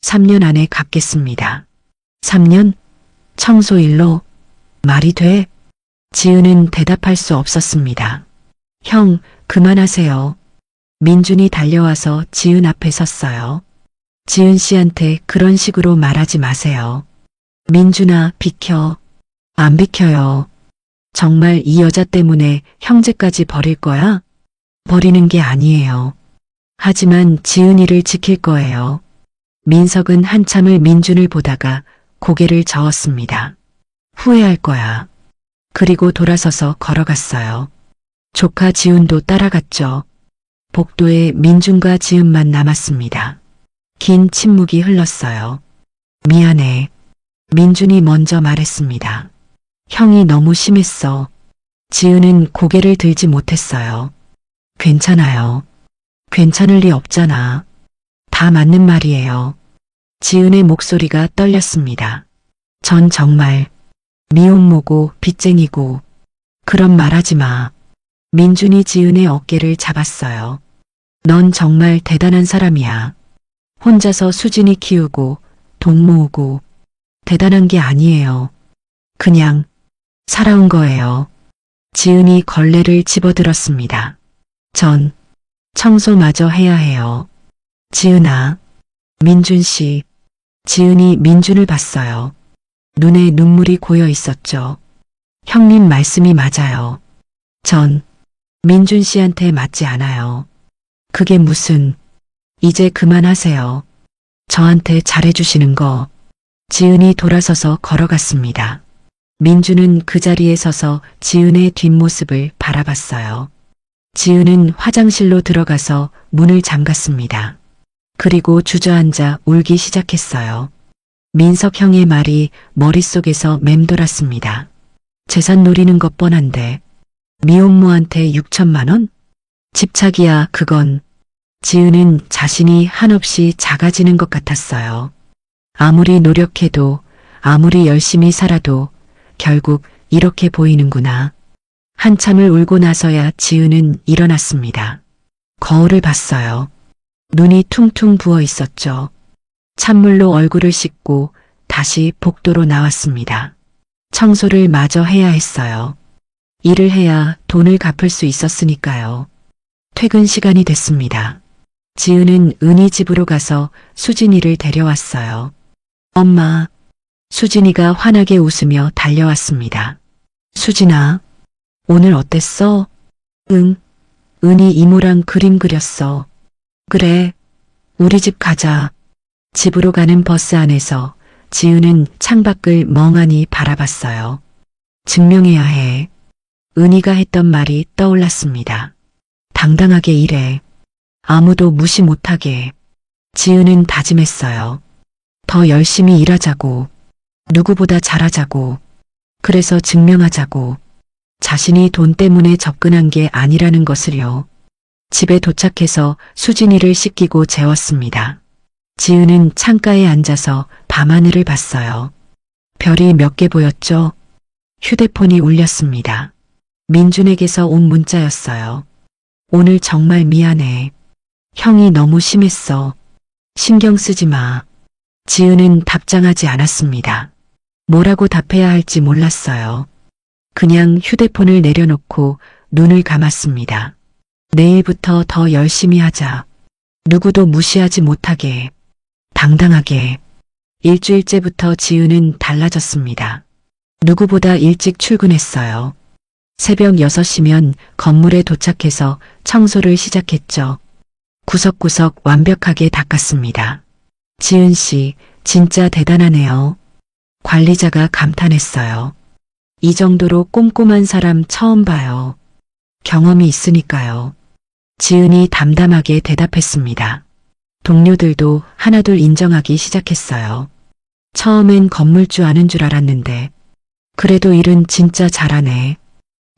S1: 3년 안에 갚겠습니다. 3년? 청소일로? 말이 돼? 지은은 대답할 수 없었습니다. 형, 그만하세요. 민준이 달려와서 지은 앞에 섰어요. 지은 씨한테 그런 식으로 말하지 마세요. 민준아, 비켜. 안 비켜요. 정말 이 여자 때문에 형제까지 버릴 거야? 버리는 게 아니에요. 하지만 지은이를 지킬 거예요. 민석은 한참을 민준을 보다가 고개를 저었습니다. 후회할 거야. 그리고 돌아서서 걸어갔어요. 조카 지은도 따라갔죠. 복도에 민준과 지은만 남았습니다. 긴 침묵이 흘렀어요. 미안해. 민준이 먼저 말했습니다. 형이 너무 심했어. 지은은 고개를 들지 못했어요. 괜찮아요. 괜찮을 리 없잖아. 다 맞는 말이에요. 지은의 목소리가 떨렸습니다. 전 정말 미혼모고 빚쟁이고 그런 말하지 마. 민준이 지은의 어깨를 잡았어요. 넌 정말 대단한 사람이야. 혼자서 수진이 키우고 돈 모으고 대단한 게 아니에요. 그냥 살아온 거예요. 지은이 걸레를 집어들었습니다. 전 청소마저 해야 해요. 지은아, 민준 씨. 지은이 민준을 봤어요. 눈에 눈물이 고여 있었죠. 형님 말씀이 맞아요. 전 민준 씨한테 맞지 않아요. 그게 무슨, 이제 그만하세요. 저한테 잘해주시는 거. 지은이 돌아서서 걸어갔습니다. 민준은 그 자리에 서서 지은의 뒷모습을 바라봤어요. 지은은 화장실로 들어가서 문을 잠갔습니다. 그리고 주저앉아 울기 시작했어요. 민석 형의 말이 머릿속에서 맴돌았습니다. 재산 노리는 것 뻔한데 미혼모한테 6천만 원? 집착이야 그건. 지은은 자신이 한없이 작아지는 것 같았어요. 아무리 노력해도 아무리 열심히 살아도 결국 이렇게 보이는구나. 한참을 울고 나서야 지은은 일어났습니다. 거울을 봤어요. 눈이 퉁퉁 부어 있었죠. 찬물로 얼굴을 씻고 다시 복도로 나왔습니다. 청소를 마저 해야 했어요. 일을 해야 돈을 갚을 수 있었으니까요. 퇴근 시간이 됐습니다. 지은은 은희 집으로 가서 수진이를 데려왔어요. 엄마, 수진이가 환하게 웃으며 달려왔습니다. 수진아, 오늘 어땠어? 응, 은희 이모랑 그림 그렸어. 그래, 우리 집 가자. 집으로 가는 버스 안에서 지은은 창밖을 멍하니 바라봤어요. 증명해야 해. 은희가 했던 말이 떠올랐습니다. 당당하게 일해. 아무도 무시 못하게. 지은은 다짐했어요. 더 열심히 일하자고. 누구보다 잘하자고. 그래서 증명하자고. 자신이 돈 때문에 접근한 게 아니라는 것을요. 집에 도착해서 수진이를 씻기고 재웠습니다. 지은은 창가에 앉아서 밤하늘을 봤어요. 별이 몇 개 보였죠? 휴대폰이 울렸습니다. 민준에게서 온 문자였어요. 오늘 정말 미안해. 형이 너무 심했어. 신경 쓰지 마. 지은은 답장하지 않았습니다. 뭐라고 답해야 할지 몰랐어요. 그냥 휴대폰을 내려놓고 눈을 감았습니다. 내일부터 더 열심히 하자. 누구도 무시하지 못하게. 당당하게. 일주일째부터 지은은 달라졌습니다. 누구보다 일찍 출근했어요. 새벽 6시면 건물에 도착해서 청소를 시작했죠. 구석구석 완벽하게 닦았습니다. 지은 씨, 진짜 대단하네요. 관리자가 감탄했어요. 이 정도로 꼼꼼한 사람 처음 봐요. 경험이 있으니까요. 지은이 담담하게 대답했습니다. 동료들도 하나둘 인정하기 시작했어요. 처음엔 건물주 아는 줄 알았는데 그래도 일은 진짜 잘하네.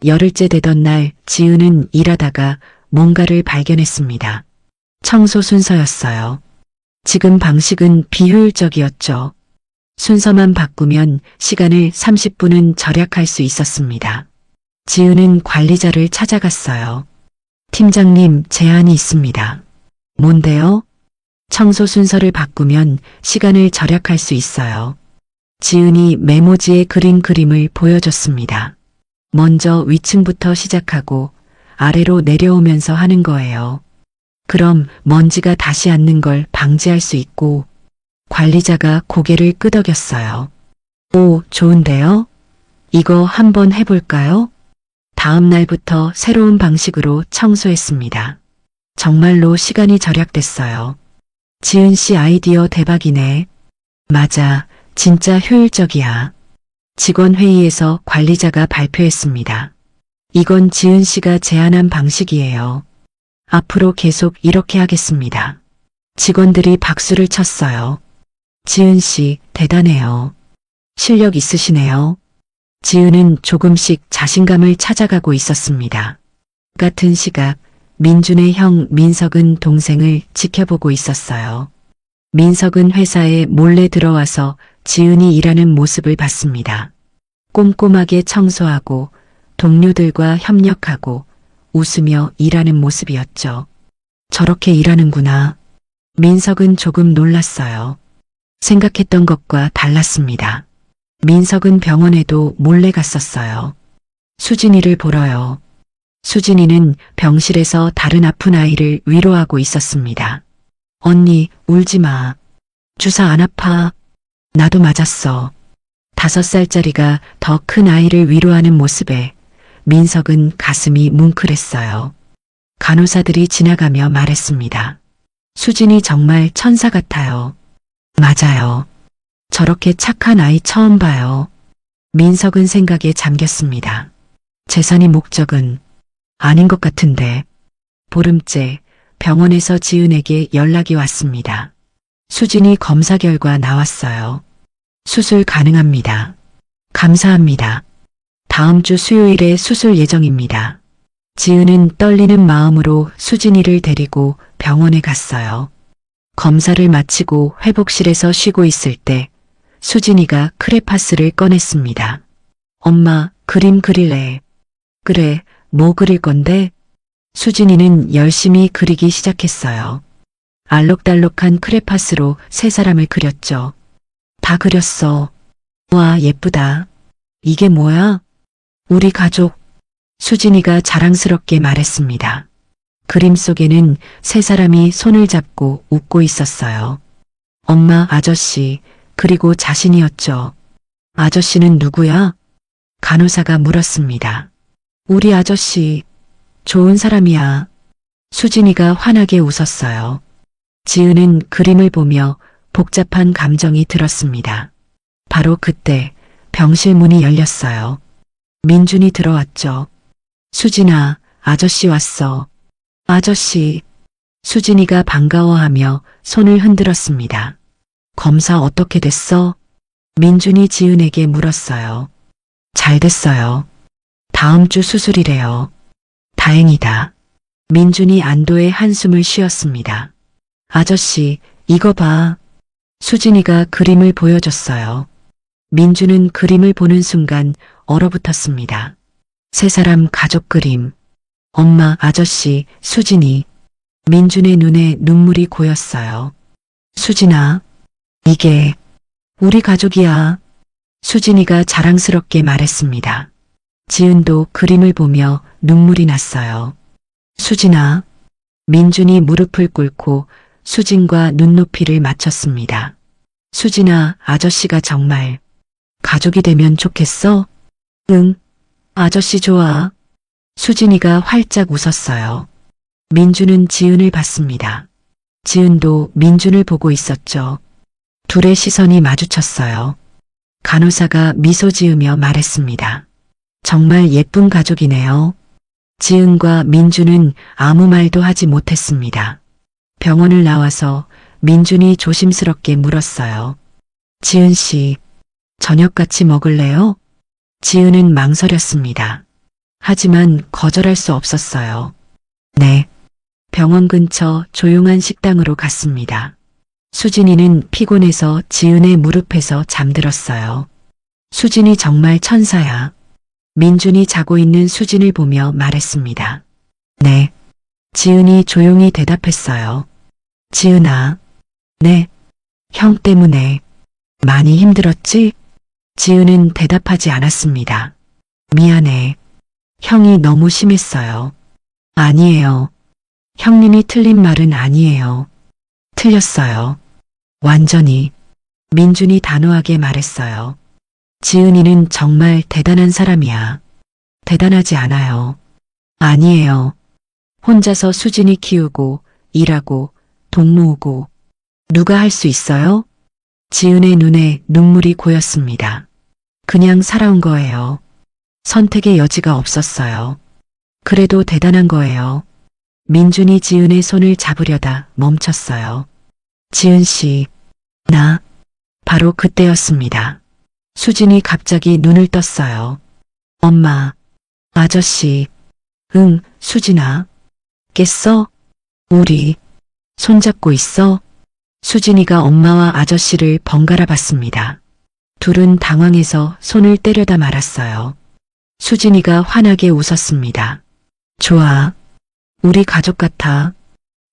S1: 열흘째 되던 날 지은은 일하다가 뭔가를 발견했습니다. 청소 순서였어요. 지금 방식은 비효율적이었죠. 순서만 바꾸면 시간을 30분은 절약할 수 있었습니다. 지은은 관리자를 찾아갔어요. 팀장님, 제안이 있습니다. 뭔데요? 청소 순서를 바꾸면 시간을 절약할 수 있어요. 지은이 메모지에 그린 그림을 보여줬습니다. 먼저 위층부터 시작하고 아래로 내려오면서 하는 거예요. 그럼 먼지가 다시 앉는 걸 방지할 수 있고. 관리자가 고개를 끄덕였어요. 오, 좋은데요? 이거 한번 해볼까요? 다음 날부터 새로운 방식으로 청소했습니다. 정말로 시간이 절약됐어요. 지은 씨 아이디어 대박이네. 맞아, 진짜 효율적이야. 직원 회의에서 관리자가 발표했습니다. 이건 지은 씨가 제안한 방식이에요. 앞으로 계속 이렇게 하겠습니다. 직원들이 박수를 쳤어요. 지은 씨, 대단해요. 실력 있으시네요. 지은은 조금씩 자신감을 찾아가고 있었습니다. 같은 시각, 민준의 형 민석은 동생을 지켜보고 있었어요. 민석은 회사에 몰래 들어와서 지은이 일하는 모습을 봤습니다. 꼼꼼하게 청소하고 동료들과 협력하고 웃으며 일하는 모습이었죠. 저렇게 일하는구나. 민석은 조금 놀랐어요. 생각했던 것과 달랐습니다. 민석은 병원에도 몰래 갔었어요. 수진이를 보러요. 수진이는 병실에서 다른 아픈 아이를 위로하고 있었습니다. 언니, 울지 마. 주사 안 아파. 나도 맞았어. 5살짜리가 더 큰 아이를 위로하는 모습에 민석은 가슴이 뭉클했어요. 간호사들이 지나가며 말했습니다. 수진이 정말 천사 같아요. 맞아요. 저렇게 착한 아이 처음 봐요. 민석은 생각에 잠겼습니다. 재산이 목적은 아닌 것 같은데. 보름째 병원에서 지은에게 연락이 왔습니다. 수진이 검사 결과 나왔어요. 수술 가능합니다. 감사합니다. 다음 주 수요일에 수술 예정입니다. 지은은 떨리는 마음으로 수진이를 데리고 병원에 갔어요. 검사를 마치고 회복실에서 쉬고 있을 때 수진이가 크레파스를 꺼냈습니다. 엄마, 그림 그릴래. 그래, 뭐 그릴 건데? 수진이는 열심히 그리기 시작했어요. 알록달록한 크레파스로 세 사람을 그렸죠. 다 그렸어. 와, 예쁘다. 이게 뭐야? 우리 가족. 수진이가 자랑스럽게 말했습니다. 그림 속에는 세 사람이 손을 잡고 웃고 있었어요. 엄마, 아저씨, 그리고 자신이었죠. 아저씨는 누구야? 간호사가 물었습니다. 우리 아저씨, 좋은 사람이야. 수진이가 환하게 웃었어요. 지은은 그림을 보며 복잡한 감정이 들었습니다. 바로 그때 병실 문이 열렸어요. 민준이 들어왔죠. 수진아, 아저씨 왔어. 아저씨. 수진이가 반가워하며 손을 흔들었습니다. 검사 어떻게 됐어? 민준이 지은에게 물었어요. 잘 됐어요. 다음 주 수술이래요. 다행이다. 민준이 안도의 한숨을 쉬었습니다. 아저씨, 이거 봐. 수진이가 그림을 보여줬어요. 민주는 그림을 보는 순간 얼어붙었습니다. 세 사람 가족 그림. 엄마, 아저씨, 수진이. 민준의 눈에 눈물이 고였어요. 수진아, 이게 우리 가족이야. 수진이가 자랑스럽게 말했습니다. 지은도 그림을 보며 눈물이 났어요. 수진아, 민준이 무릎을 꿇고 수진과 눈높이를 맞췄습니다. 수진아, 아저씨가 정말 가족이 되면 좋겠어? 응, 아저씨 좋아. 수진이가 활짝 웃었어요. 민준은 지은을 봤습니다. 지은도 민준을 보고 있었죠. 둘의 시선이 마주쳤어요. 간호사가 미소 지으며 말했습니다. 정말 예쁜 가족이네요. 지은과 민준은 아무 말도 하지 못했습니다. 병원을 나와서 민준이 조심스럽게 물었어요. 지은 씨, 저녁 같이 먹을래요? 지은은 망설였습니다. 하지만 거절할 수 없었어요. 네. 병원 근처 조용한 식당으로 갔습니다. 수진이는 피곤해서 지은의 무릎에서 잠들었어요. 수진이 정말 천사야. 민준이 자고 있는 수진을 보며 말했습니다. 네. 지은이 조용히 대답했어요. 지은아. 네. 형 때문에 많이 힘들었지? 지은은 대답하지 않았습니다. 미안해. 형이 너무 심했어요. 아니에요. 형님이 틀린 말은 아니에요. 틀렸어요. 완전히. 민준이 단호하게 말했어요. 지은이는 정말 대단한 사람이야. 대단하지 않아요. 아니에요. 혼자서 수진이 키우고 일하고 돈 모으고 누가 할 수 있어요? 지은의 눈에 눈물이 고였습니다. 그냥 살아온 거예요. 선택의 여지가 없었어요. 그래도 대단한 거예요. 민준이 지은의 손을 잡으려다 멈췄어요. 지은 씨, 나. 바로 그때였습니다. 수진이 갑자기 눈을 떴어요. 엄마, 아저씨, 응, 수진아. 깼어? 우리 손잡고 있어? 수진이가 엄마와 아저씨를 번갈아 봤습니다. 둘은 당황해서 손을 때려다 말았어요. 수진이가 환하게 웃었습니다. 좋아. 우리 가족 같아.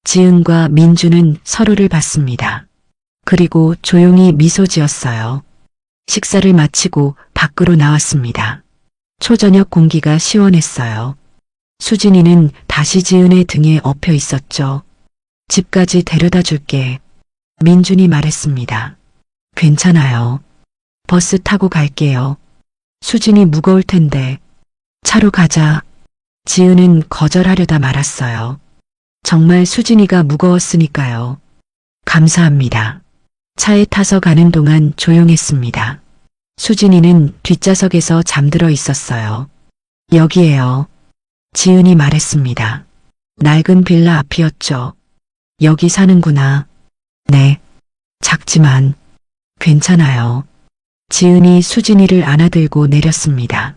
S1: 지은과 민주는 서로를 봤습니다. 그리고 조용히 미소 지었어요. 식사를 마치고 밖으로 나왔습니다. 초저녁 공기가 시원했어요. 수진이는 다시 지은의 등에 엎여 있었죠. 집까지 데려다 줄게. 민준이 말했습니다. 괜찮아요. 버스 타고 갈게요. 수진이 무거울 텐데. 차로 가자. 지은은 거절하려다 말았어요. 정말 수진이가 무거웠으니까요. 감사합니다. 차에 타서 가는 동안 조용했습니다. 수진이는 뒷좌석에서 잠들어 있었어요. 여기에요. 지은이 말했습니다. 낡은 빌라 앞이었죠. 여기 사는구나. 네. 작지만 괜찮아요. 지은이 수진이를 안아들고 내렸습니다.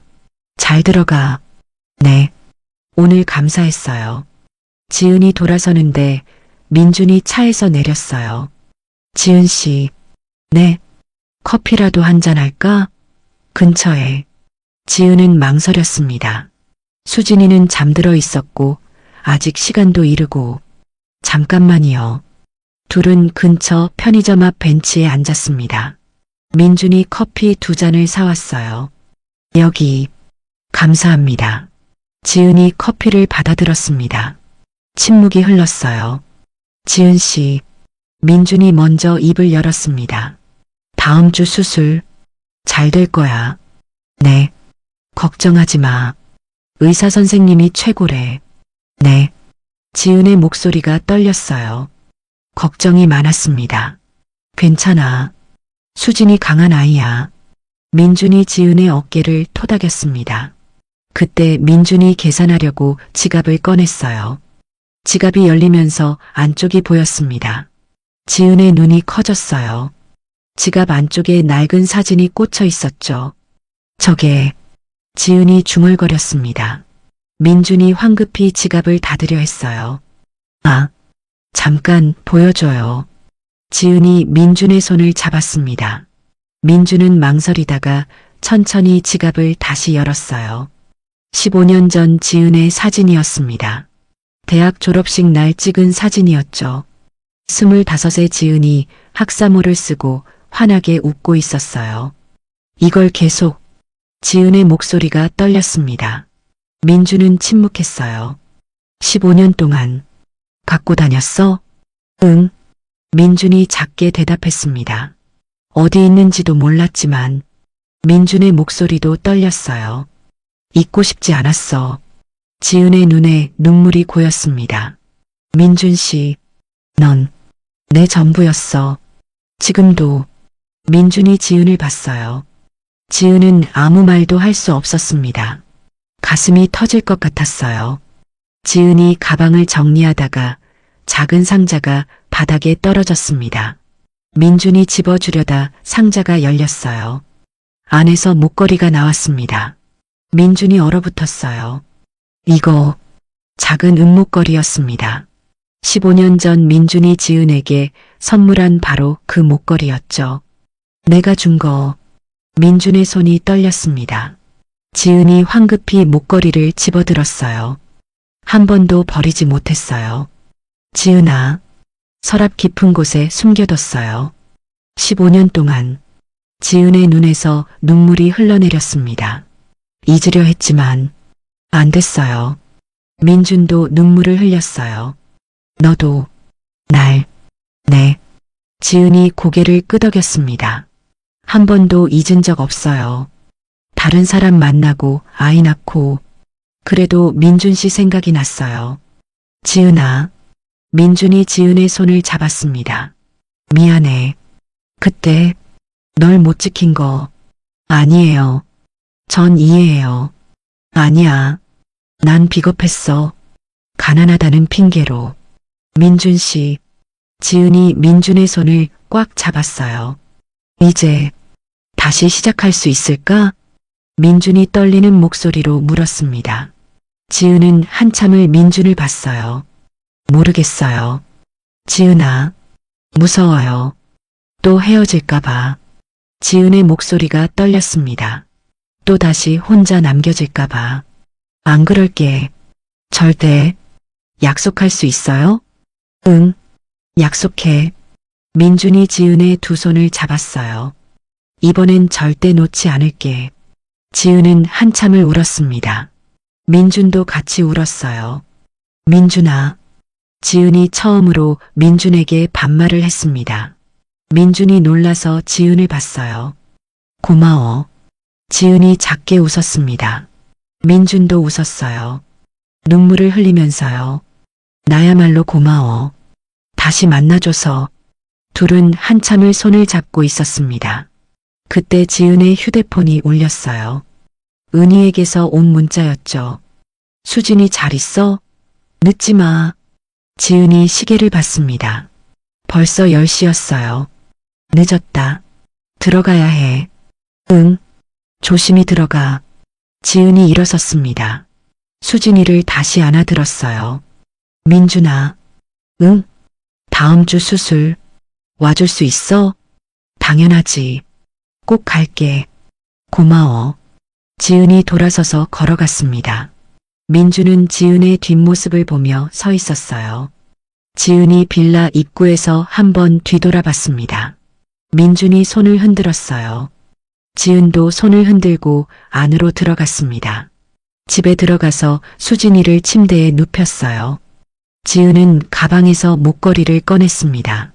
S1: 잘 들어가. 네. 오늘 감사했어요. 지은이 돌아서는데 민준이 차에서 내렸어요. 지은 씨. 네. 커피라도 한잔 할까? 근처에. 지은은 망설였습니다. 수진이는 잠들어 있었고 아직 시간도 이르고 잠깐만이요. 둘은 근처 편의점 앞 벤치에 앉았습니다. 민준이 커피 2잔을 사왔어요. 여기. 감사합니다. 지은이 커피를 받아들었습니다. 침묵이 흘렀어요. 지은 씨. 민준이 먼저 입을 열었습니다. 다음 주 수술 잘 될 거야. 네. 걱정하지 마. 의사 선생님이 최고래. 네. 지은의 목소리가 떨렸어요. 걱정이 많았습니다. 괜찮아. 수진이 강한 아이야. 민준이 지은의 어깨를 토닥였습니다. 그때 민준이 계산하려고 지갑을 꺼냈어요. 지갑이 열리면서 안쪽이 보였습니다. 지은의 눈이 커졌어요. 지갑 안쪽에 낡은 사진이 꽂혀 있었죠. 저게 지은이 중얼거렸습니다. 민준이 황급히 지갑을 닫으려 했어요. 아, 잠깐 보여줘요. 지은이 민준의 손을 잡았습니다. 민준은 망설이다가 천천히 지갑을 다시 열었어요. 15년 전 지은의 사진이었습니다. 대학 졸업식 날 찍은 사진이었죠. 25의 지은이 학사모를 쓰고 환하게 웃고 있었어요. 이걸 계속. 지은의 목소리가 떨렸습니다. 민준은 침묵했어요. 15년 동안 갖고 다녔어? 응. 민준이 작게 대답했습니다. 어디 있는지도 몰랐지만 민준의 목소리도 떨렸어요. 잊고 싶지 않았어. 지은의 눈에 눈물이 고였습니다. 민준 씨, 넌 내 전부였어. 지금도. 민준이 지은을 봤어요. 지은은 아무 말도 할 수 없었습니다. 가슴이 터질 것 같았어요. 지은이 가방을 정리하다가 작은 상자가 바닥에 떨어졌습니다. 민준이 집어주려다 상자가 열렸어요. 안에서 목걸이가 나왔습니다. 민준이 얼어붙었어요. 이거 작은 은목걸이였습니다. 15년 전 민준이 지은에게 선물한 바로 그 목걸이였죠. 내가 준 거. 민준의 손이 떨렸습니다. 지은이 황급히 목걸이를 집어들었어요. 한 번도 버리지 못했어요. 지은아, 서랍 깊은 곳에 숨겨뒀어요. 15년 동안 지은의 눈에서 눈물이 흘러내렸습니다. 잊으려 했지만 안 됐어요. 민준도 눈물을 흘렸어요. 너도 날, 네. 지은이 고개를 끄덕였습니다. 한 번도 잊은 적 없어요. 다른 사람 만나고 아이 낳고 그래도 민준 씨 생각이 났어요. 지은아. 민준이 지은의 손을 잡았습니다. 미안해. 그때 널 못 지킨 거. 아니에요. 전 이해해요. 아니야. 난 비겁했어. 가난하다는 핑계로. 민준 씨. 지은이 민준의 손을 꽉 잡았어요. 이제 다시 시작할 수 있을까? 민준이 떨리는 목소리로 물었습니다. 지은은 한참을 민준을 봤어요. 모르겠어요. 지은아, 무서워요. 또 헤어질까봐. 지은의 목소리가 떨렸습니다. 또 다시 혼자 남겨질까봐. 안 그럴게. 절대. 약속할 수 있어요? 응. 약속해. 민준이 지은의 두 손을 잡았어요. 이번엔 절대 놓지 않을게. 지은은 한참을 울었습니다. 민준도 같이 울었어요. 민준아. 지은이 처음으로 민준에게 반말을 했습니다. 민준이 놀라서 지은을 봤어요. 고마워. 지은이 작게 웃었습니다. 민준도 웃었어요. 눈물을 흘리면서요. 나야말로 고마워. 다시 만나줘서. 둘은 한참을 손을 잡고 있었습니다. 그때 지은의 휴대폰이 울렸어요. 은희에게서 온 문자였죠. 수진이 잘 있어? 늦지 마. 지은이 시계를 봤습니다. 벌써 10시였어요. 늦었다. 들어가야 해. 응. 조심히 들어가. 지은이 일어섰습니다. 수진이를 다시 안아들었어요. 민준아. 응. 다음 주 수술. 와줄 수 있어? 당연하지. 꼭 갈게. 고마워. 지은이 돌아서서 걸어갔습니다. 민준은 지은의 뒷모습을 보며 서 있었어요. 지은이 빌라 입구에서 한번 뒤돌아봤습니다. 민준이 손을 흔들었어요. 지은도 손을 흔들고 안으로 들어갔습니다. 집에 들어가서 수진이를 침대에 눕혔어요. 지은은 가방에서 목걸이를 꺼냈습니다.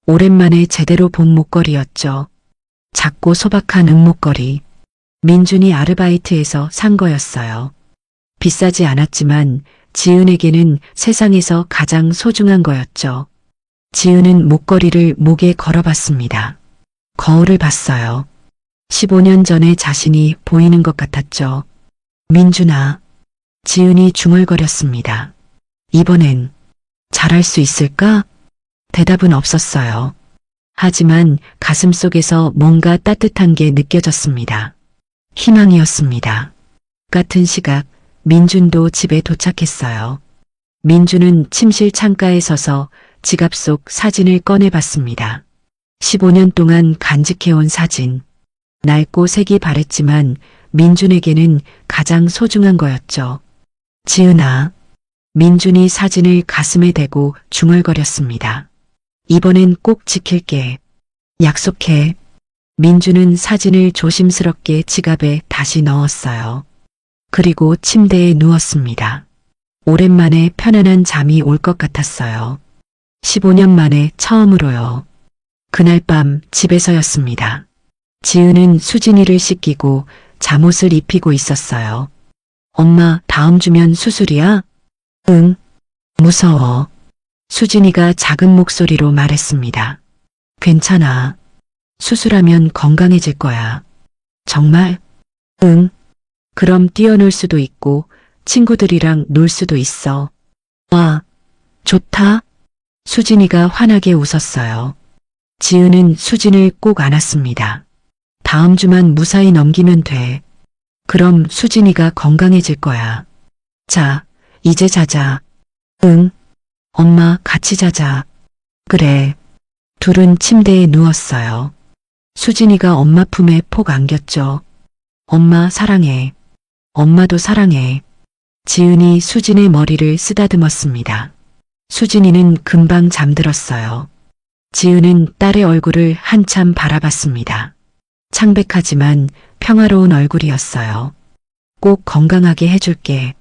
S1: 오랜만에 제대로 본 목걸이였죠. 작고 소박한 은목걸이. 민준이 아르바이트에서 산 거였어요. 비싸지 않았지만 지은에게는 세상에서 가장 소중한 거였죠. 지은은 목걸이를 목에 걸어봤습니다. 거울을 봤어요. 15년 전의 자신이 보이는 것 같았죠. 민준아. 지은이 중얼거렸습니다. 이번엔 잘할 수 있을까? 대답은 없었어요. 하지만 가슴속에서 뭔가 따뜻한 게 느껴졌습니다. 희망이었습니다. 같은 시각 민준도 집에 도착했어요. 민준은 침실 창가에 서서 지갑 속 사진을 꺼내봤습니다. 15년 동안 간직해온 사진. 낡고 색이 바랬지만 민준에게는 가장 소중한 거였죠. 지은아. 민준이 사진을 가슴에 대고 중얼거렸습니다. 이번엔 꼭 지킬게. 약속해. 민준은 사진을 조심스럽게 지갑에 다시 넣었어요. 그리고 침대에 누웠습니다. 오랜만에 편안한 잠이 올 것 같았어요. 15년 만에 처음으로요. 그날 밤 집에서였습니다. 지은은 수진이를 씻기고 잠옷을 입히고 있었어요. 엄마, 다음 주면 수술이야? 응. 무서워. 수진이가 작은 목소리로 말했습니다. 괜찮아. 수술하면 건강해질 거야. 정말? 응. 그럼 뛰어놀 수도 있고 친구들이랑 놀 수도 있어. 와, 좋다. 수진이가 환하게 웃었어요. 지은은 수진을 꼭 안았습니다. 다음 주만 무사히 넘기면 돼. 그럼 수진이가 건강해질 거야. 자, 이제 자자. 응. 엄마, 같이 자자. 그래. 둘은 침대에 누웠어요. 수진이가 엄마 품에 폭 안겼죠. 엄마 사랑해. 엄마도 사랑해. 지은이 수진의 머리를 쓰다듬었습니다. 수진이는 금방 잠들었어요. 지은은 딸의 얼굴을 한참 바라봤습니다. 창백하지만 평화로운 얼굴이었어요. 꼭 건강하게 해줄게.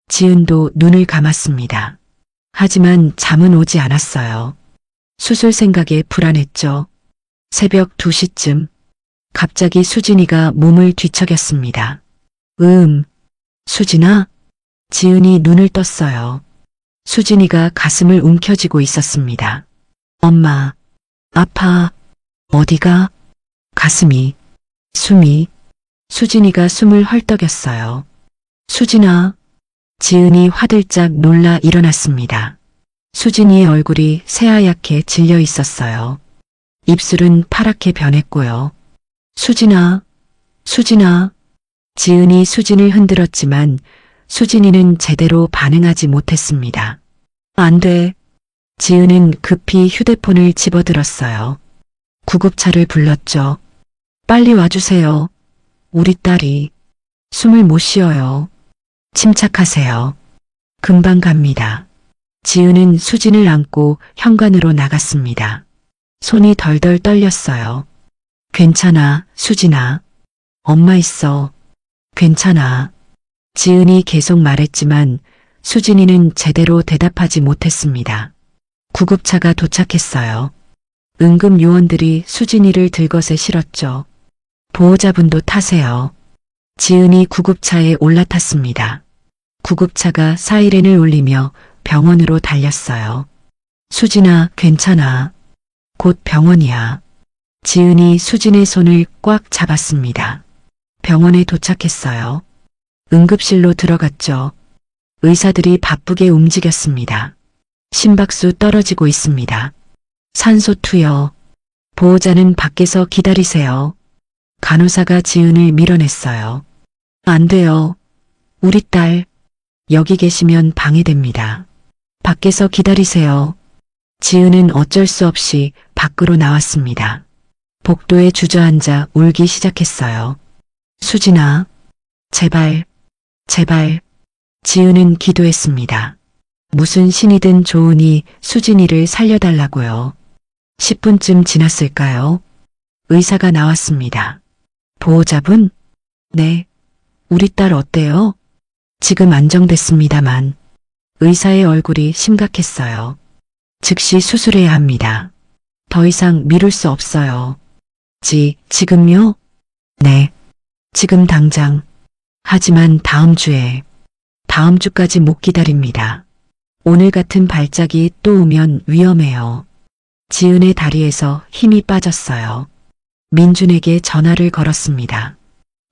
S1: 지은도 눈을 감았습니다. 하지만 잠은 오지 않았어요. 수술 생각에 불안했죠. 새벽 2시쯤 갑자기 수진이가 몸을 뒤척였습니다. 수진아? 지은이 눈을 떴어요. 수진이가 가슴을 움켜쥐고 있었습니다. 엄마, 아파. 어디가? 가슴이, 숨이. 수진이가 숨을 헐떡였어요. 수진아. 지은이 화들짝 놀라 일어났습니다. 수진이의 얼굴이 새하얗게 질려 있었어요. 입술은 파랗게 변했고요. 수진아, 수진아. 지은이 수진을 흔들었지만 수진이는 제대로 반응하지 못했습니다. 안 돼. 지은은 급히 휴대폰을 집어들었어요. 구급차를 불렀죠. 빨리 와주세요. 우리 딸이 숨을 못 쉬어요. 침착하세요. 금방 갑니다. 지은은 수진을 안고 현관으로 나갔습니다. 손이 덜덜 떨렸어요. 괜찮아, 수진아. 엄마 있어. 괜찮아. 지은이 계속 말했지만 수진이는 제대로 대답하지 못했습니다. 구급차가 도착했어요. 응급 요원들이 수진이를 들것에 실었죠. 보호자분도 타세요. 지은이 구급차에 올라탔습니다. 구급차가 사이렌을 울리며 병원으로 달렸어요. 수진아, 괜찮아. 곧 병원이야. 지은이 수진의 손을 꽉 잡았습니다. 병원에 도착했어요. 응급실로 들어갔죠. 의사들이 바쁘게 움직였습니다. 심박수 떨어지고 있습니다. 산소 투여. 보호자는 밖에서 기다리세요. 간호사가 지은을 밀어냈어요. 안 돼요. 우리 딸. 여기 계시면 방해됩니다. 밖에서 기다리세요. 지은은 어쩔 수 없이 밖으로 나왔습니다. 복도에 주저앉아 울기 시작했어요. 수진아, 제발, 제발. 지은은 기도했습니다. 무슨 신이든 좋으니 수진이를 살려달라고요. 10분쯤 지났을까요? 의사가 나왔습니다. 보호자분? 네. 우리 딸 어때요? 지금 안정됐습니다만. 의사의 얼굴이 심각했어요. 즉시 수술해야 합니다. 더 이상 미룰 수 없어요. 지금요? 네. 지금 당장. 하지만 다음 주에. 다음 주까지 못 기다립니다. 오늘 같은 발작이 또 오면 위험해요. 지은의 다리에서 힘이 빠졌어요. 민준에게 전화를 걸었습니다.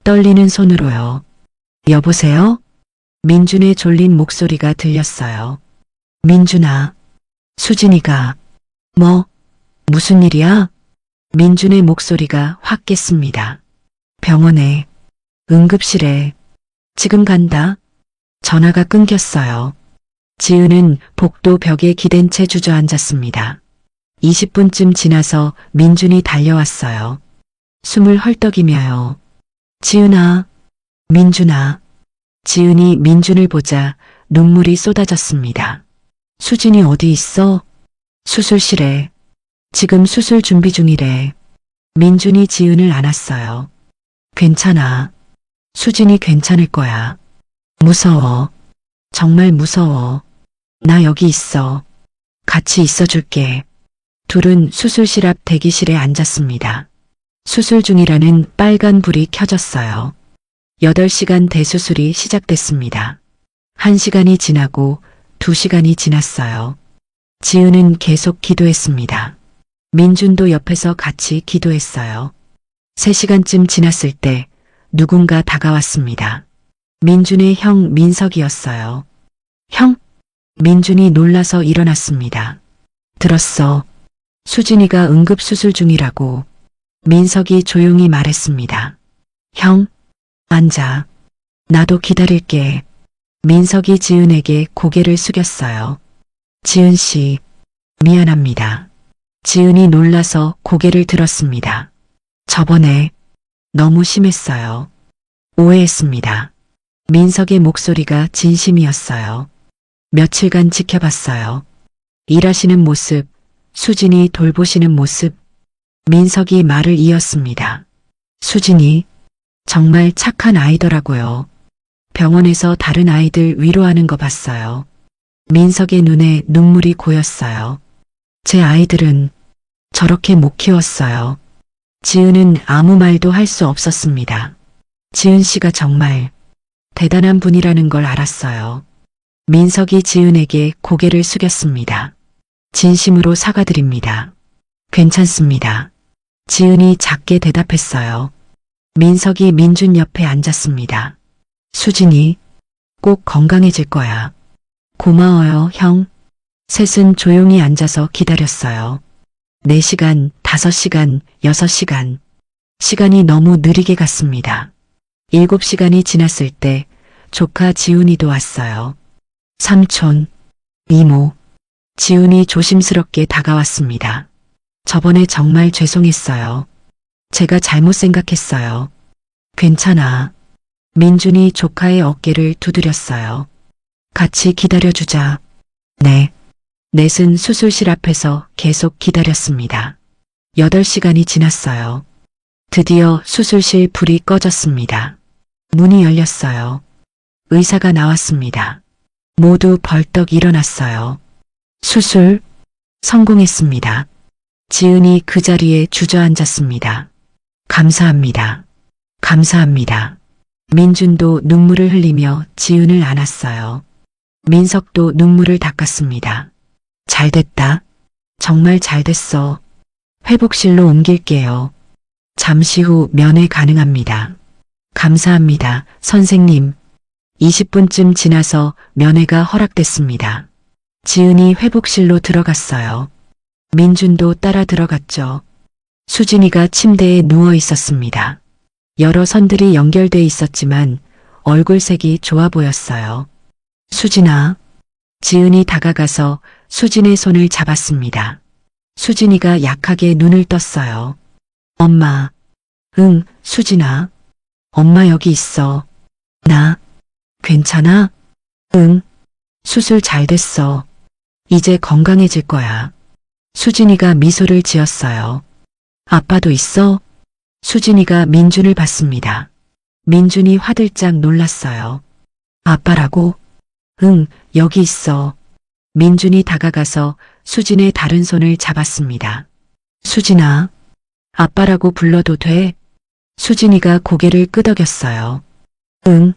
S1: 떨리는 손으로요. 여보세요? 민준의 졸린 목소리가 들렸어요. 민준아, 수진이가, 무슨 일이야? 민준의 목소리가 확 깼습니다. 병원에, 응급실에, 지금 간다. 전화가 끊겼어요. 지은은 복도 벽에 기댄 채 주저앉았습니다. 20분쯤 지나서 민준이 달려왔어요. 숨을 헐떡이며요. 지은아, 민준아. 지은이 민준을 보자 눈물이 쏟아졌습니다. 수진이 어디 있어? 수술실에. 지금 수술 준비 중이래. 민준이 지은을 안았어요. 괜찮아. 수진이 괜찮을 거야. 무서워. 정말 무서워. 나 여기 있어. 같이 있어줄게. 둘은 수술실 앞 대기실에 앉았습니다. 수술 중이라는 빨간 불이 켜졌어요. 8시간 대수술이 시작됐습니다. 1시간이 지나고 2시간이 지났어요. 지은은 계속 기도했습니다. 민준도 옆에서 같이 기도했어요. 3시간쯤 지났을 때 누군가 다가왔습니다. 민준의 형 민석이었어요. 형? 민준이 놀라서 일어났습니다. 들었어. 수진이가 응급수술 중이라고. 민석이 조용히 말했습니다. 형, 앉아. 나도 기다릴게. 민석이 지은에게 고개를 숙였어요. 지은 씨, 미안합니다. 지은이 놀라서 고개를 들었습니다. 저번에 너무 심했어요. 오해했습니다. 민석의 목소리가 진심이었어요. 며칠간 지켜봤어요. 일하시는 모습, 수진이 돌보시는 모습. 민석이 말을 이었습니다. 수진이 정말 착한 아이더라고요. 병원에서 다른 아이들 위로하는 거 봤어요. 민석의 눈에 눈물이 고였어요. 제 아이들은 저렇게 못 키웠어요. 지은은 아무 말도 할 수 없었습니다. 지은 씨가 정말 대단한 분이라는 걸 알았어요. 민석이 지은에게 고개를 숙였습니다. 진심으로 사과드립니다. 괜찮습니다. 지은이 작게 대답했어요. 민석이 민준 옆에 앉았습니다. 수진이 꼭 건강해질 거야. 고마워요, 형. 셋은 조용히 앉아서 기다렸어요. 4시간, 5시간, 6시간. 시간이 너무 느리게 갔습니다. 7시간이 지났을 때 조카 지훈이도 왔어요. 삼촌, 이모. 지훈이 조심스럽게 다가왔습니다. 저번에 정말 죄송했어요. 제가 잘못 생각했어요. 괜찮아. 민준이 조카의 어깨를 두드렸어요. 같이 기다려주자. 네. 넷은 수술실 앞에서 계속 기다렸습니다. 8시간이 지났어요. 드디어 수술실 불이 꺼졌습니다. 문이 열렸어요. 의사가 나왔습니다. 모두 벌떡 일어났어요. 수술 성공했습니다. 지은이 그 자리에 주저앉았습니다. 감사합니다. 감사합니다. 민준도 눈물을 흘리며 지은을 안았어요. 민석도 눈물을 닦았습니다. 잘됐다. 정말 잘됐어. 회복실로 옮길게요. 잠시 후 면회 가능합니다. 감사합니다, 선생님. 20분쯤 지나서 면회가 허락됐습니다. 지은이 회복실로 들어갔어요. 민준도 따라 들어갔죠. 수진이가 침대에 누워 있었습니다. 여러 선들이 연결돼 있었지만 얼굴색이 좋아 보였어요. 수진아. 지은이 다가가서 수진의 손을 잡았습니다. 수진이가 약하게 눈을 떴어요. 엄마. 응, 수진아. 엄마 여기 있어. 나 괜찮아? 응. 수술 잘 됐어. 이제 건강해질 거야. 수진이가 미소를 지었어요. 아빠도 있어? 수진이가 민준을 봤습니다. 민준이 화들짝 놀랐어요. 아빠라고? 응, 여기 있어. 민준이 다가가서 수진의 다른 손을 잡았습니다. 수진아, 아빠라고 불러도 돼? 수진이가 고개를 끄덕였어요. 응,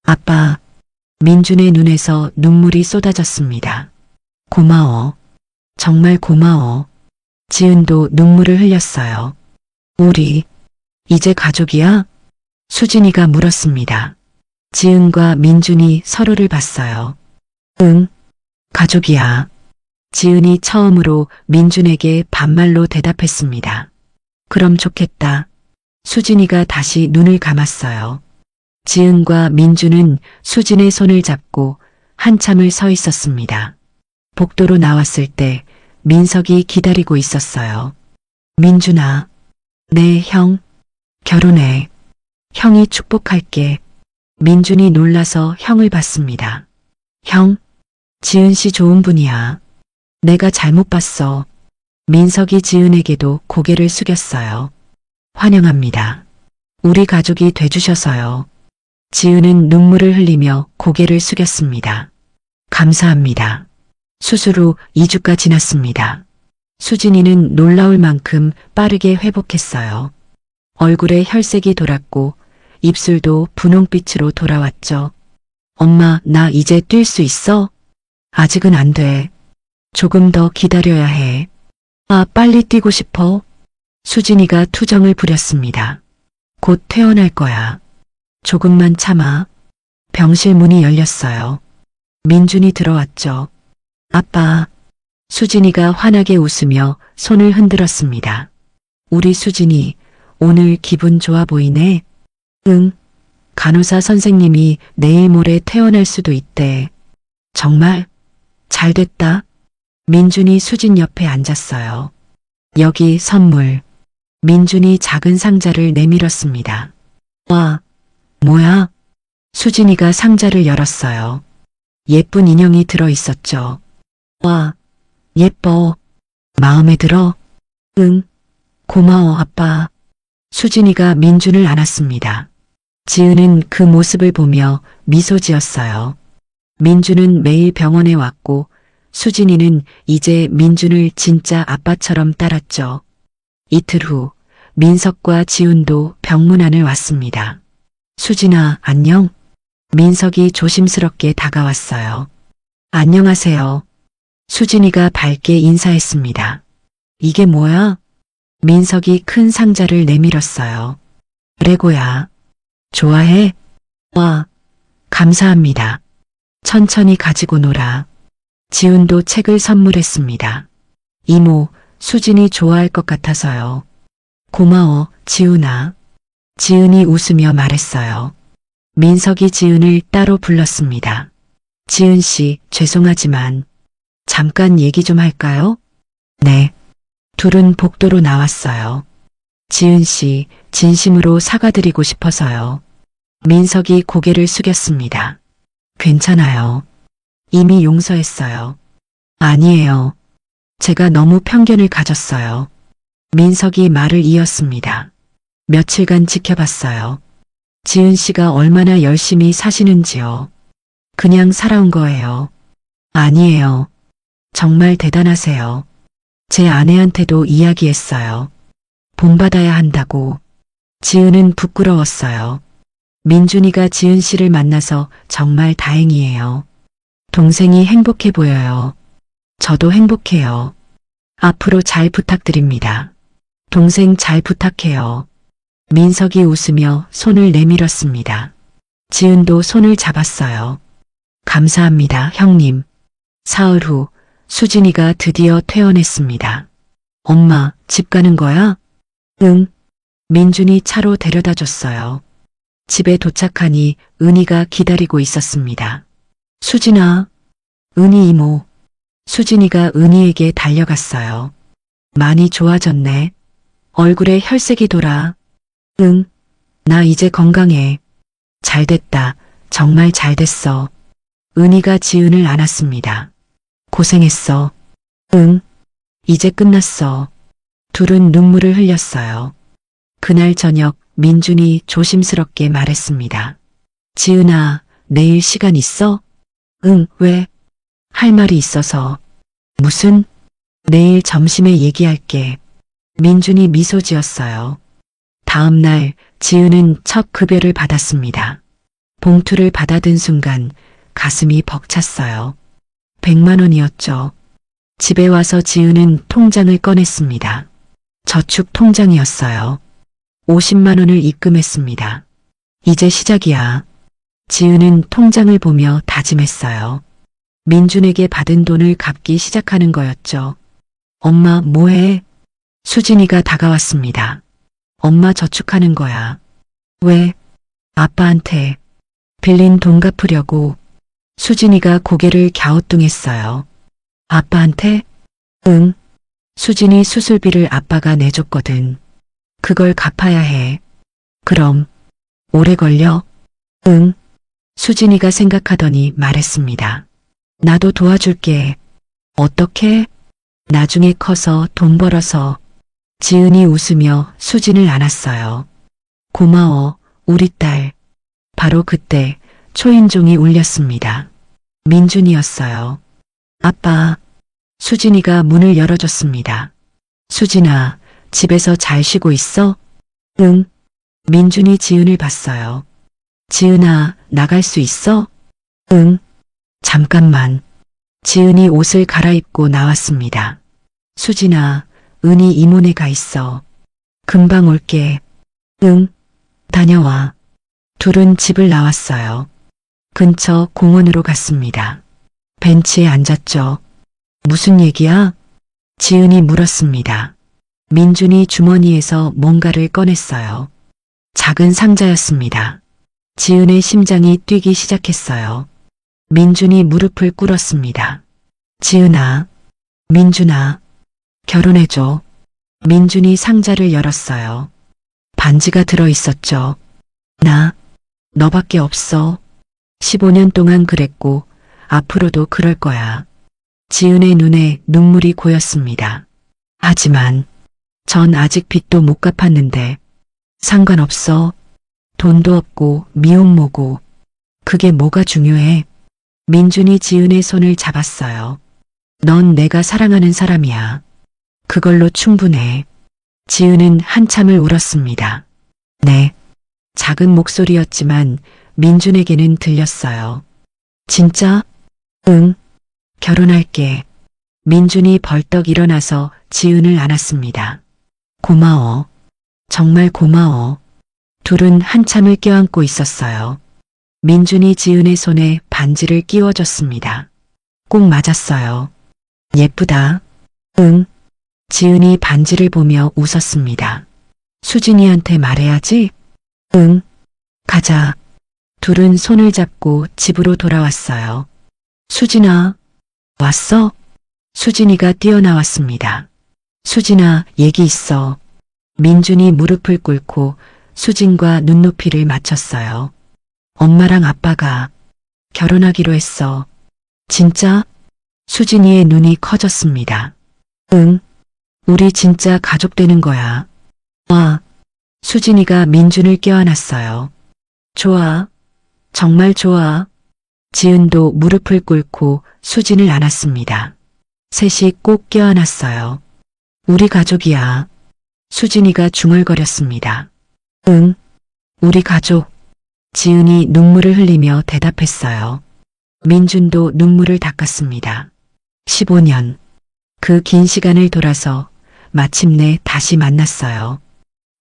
S1: 아빠. 민준의 눈에서 눈물이 쏟아졌습니다. 고마워. 정말 고마워. 지은도 눈물을 흘렸어요. 우리 이제 가족이야? 수진이가 물었습니다. 지은과 민준이 서로를 봤어요. 응, 가족이야. 지은이 처음으로 민준에게 반말로 대답했습니다. 그럼 좋겠다. 수진이가 다시 눈을 감았어요. 지은과 민주는 수진의 손을 잡고 한참을 서 있었습니다. 복도로 나왔을 때 민석이 기다리고 있었어요. 민준아, 네, 형. 결혼해. 형이 축복할게. 민준이 놀라서 형을 봤습니다. 형, 지은 씨 좋은 분이야. 내가 잘못 봤어. 민석이 지은에게도 고개를 숙였어요. 환영합니다. 우리 가족이 돼주셔서요. 지은은 눈물을 흘리며 고개를 숙였습니다. 감사합니다. 수술 후 2주가 지났습니다. 수진이는 놀라울 만큼 빠르게 회복했어요. 얼굴에 혈색이 돌았고 입술도 분홍빛으로 돌아왔죠. 엄마, 나 이제 뛸 수 있어? 아직은 안 돼. 조금 더 기다려야 해. 아, 빨리 뛰고 싶어. 수진이가 투정을 부렸습니다. 곧 퇴원할 거야. 조금만 참아. 병실 문이 열렸어요. 민준이 들어왔죠. 아빠. 수진이가 환하게 웃으며 손을 흔들었습니다. 우리 수진이 오늘 기분 좋아 보이네. 응. 간호사 선생님이 내일 모레 퇴원할 수도 있대. 정말? 잘 됐다. 민준이 수진 옆에 앉았어요. 여기 선물. 민준이 작은 상자를 내밀었습니다. 와, 뭐야? 수진이가 상자를 열었어요. 예쁜 인형이 들어 있었죠. 와, 예뻐. 마음에 들어? 응. 고마워, 아빠. 수진이가 민준을 안았습니다. 지은은 그 모습을 보며 미소 지었어요. 민준은 매일 병원에 왔고 수진이는 이제 민준을 진짜 아빠처럼 따랐죠. 이틀 후 민석과 지훈도 병문안을 왔습니다. 수진아, 안녕? 민석이 조심스럽게 다가왔어요. 안녕하세요. 수진이가 밝게 인사했습니다. 이게 뭐야? 민석이 큰 상자를 내밀었어요. 레고야. 좋아해? 와, 감사합니다. 천천히 가지고 놀아. 지훈도 책을 선물했습니다. 이모, 수진이 좋아할 것 같아서요. 고마워, 지훈아. 지은이 웃으며 말했어요. 민석이 지은을 따로 불렀습니다. 지은 씨, 죄송하지만 잠깐 얘기 좀 할까요? 네. 둘은 복도로 나왔어요. 지은 씨, 진심으로 사과드리고 싶어서요. 민석이 고개를 숙였습니다. 괜찮아요. 이미 용서했어요. 아니에요. 제가 너무 편견을 가졌어요. 민석이 말을 이었습니다. 며칠간 지켜봤어요. 지은 씨가 얼마나 열심히 사시는지요. 그냥 살아온 거예요. 아니에요. 정말 대단하세요. 제 아내한테도 이야기했어요. 본받아야 한다고. 지은은 부끄러웠어요. 민준이가 지은 씨를 만나서 정말 다행이에요. 동생이 행복해 보여요. 저도 행복해요. 앞으로 잘 부탁드립니다. 동생 잘 부탁해요. 민석이 웃으며 손을 내밀었습니다. 지은도 손을 잡았어요. 감사합니다, 형님. 사흘 후 수진이가 드디어 퇴원했습니다. 엄마, 집 가는 거야? 응. 민준이 차로 데려다 줬어요. 집에 도착하니 은희가 기다리고 있었습니다. 수진아, 은희 이모. 수진이가 은희에게 달려갔어요. 많이 좋아졌네. 얼굴에 혈색이 돌아. 응. 나 이제 건강해. 잘 됐다. 정말 잘 됐어. 은희가 지은을 안았습니다. 고생했어. 응. 이제 끝났어. 둘은 눈물을 흘렸어요. 그날 저녁 민준이 조심스럽게 말했습니다. 지은아, 내일 시간 있어? 응, 왜? 할 말이 있어서. 무슨? 내일 점심에 얘기할게. 민준이 미소 지었어요. 다음 날 지은은 첫 급여를 받았습니다. 봉투를 받아든 순간 가슴이 벅찼어요. 100만 원이었죠. 집에 와서 지은은 통장을 꺼냈습니다. 저축 통장이었어요. 50만 원을 입금했습니다. 이제 시작이야. 지은은 통장을 보며 다짐했어요. 민준에게 받은 돈을 갚기 시작하는 거였죠. 엄마, 뭐해? 수진이가 다가왔습니다. 엄마 저축하는 거야. 왜? 아빠한테 빌린 돈 갚으려고. 수진이가 고개를 갸우뚱했어요. 아빠한테? 응. 수진이 수술비를 아빠가 내줬거든. 그걸 갚아야 해. 그럼 오래 걸려? 응. 수진이가 생각하더니 말했습니다. 나도 도와줄게. 어떻게? 나중에 커서 돈 벌어서. 지은이 웃으며 수진을 안았어요. 고마워, 우리 딸. 바로 그때 초인종이 울렸습니다. 민준이었어요. 아빠. 수진이가 문을 열어줬습니다. 수진아, 집에서 잘 쉬고 있어? 응. 민준이 지은을 봤어요. 지은아, 나갈 수 있어? 응. 잠깐만. 지은이 옷을 갈아입고 나왔습니다. 수진아, 은희 이모네 가 있어. 금방 올게. 응. 다녀와. 둘은 집을 나왔어요. 근처 공원으로 갔습니다. 벤치에 앉았죠. 무슨 얘기야? 지은이 물었습니다. 민준이 주머니에서 뭔가를 꺼냈어요. 작은 상자였습니다. 지은의 심장이 뛰기 시작했어요. 민준이 무릎을 꿇었습니다. 지은아, 민준아, 결혼해줘. 민준이 상자를 열었어요. 반지가 들어있었죠. 나, 너밖에 없어. 15년 동안 그랬고 앞으로도 그럴 거야. 지은의 눈에 눈물이 고였습니다. 하지만 전 아직 빚도 못 갚았는데 상관없어. 돈도 없고 미혼모고 그게 뭐가 중요해. 민준이 지은의 손을 잡았어요. 넌 내가 사랑하는 사람이야. 그걸로 충분해. 지은은 한참을 울었습니다. 네. 작은 목소리였지만 민준에게는 들렸어요. 진짜? 응. 결혼할게. 민준이 벌떡 일어나서 지은을 안았습니다. 고마워. 정말 고마워. 둘은 한참을 껴안고 있었어요. 민준이 지은의 손에 반지를 끼워줬습니다. 꼭 맞았어요. 예쁘다. 응. 지은이 반지를 보며 웃었습니다. 수진이한테 말해야지. 응. 가자. 둘은 손을 잡고 집으로 돌아왔어요. 수진아, 왔어? 수진이가 뛰어나왔습니다. 수진아, 얘기 있어. 민준이 무릎을 꿇고 수진과 눈높이를 맞췄어요. 엄마랑 아빠가 결혼하기로 했어. 진짜? 수진이의 눈이 커졌습니다. 응. 우리 진짜 가족 되는 거야. 와. 수진이가 민준을 껴안았어요. 좋아. 정말 좋아. 지은도 무릎을 꿇고 수진을 안았습니다. 셋이 꼭 껴안았어요. 우리 가족이야. 수진이가 중얼거렸습니다. 응. 우리 가족. 지은이 눈물을 흘리며 대답했어요. 민준도 눈물을 닦았습니다. 15년. 그 긴 시간을 돌아서 마침내 다시 만났어요.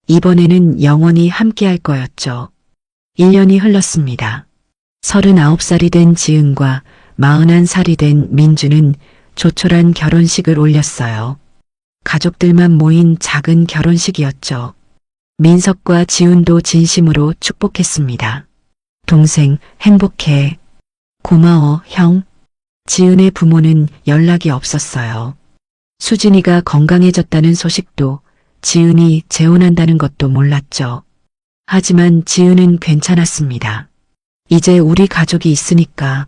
S1: 이번에는 영원히 함께할 거였죠. 1년이 흘렀습니다. 39살이 된 지은과 41살이 된 민준은 조촐한 결혼식을 올렸어요. 가족들만 모인 작은 결혼식이었죠. 민석과 지훈도 진심으로 축복했습니다. 동생, 행복해. 고마워, 형. 지은의 부모는 연락이 없었어요. 수진이가 건강해졌다는 소식도, 지은이 재혼한다는 것도 몰랐죠. 하지만 지은은 괜찮았습니다. 이제 우리 가족이 있으니까.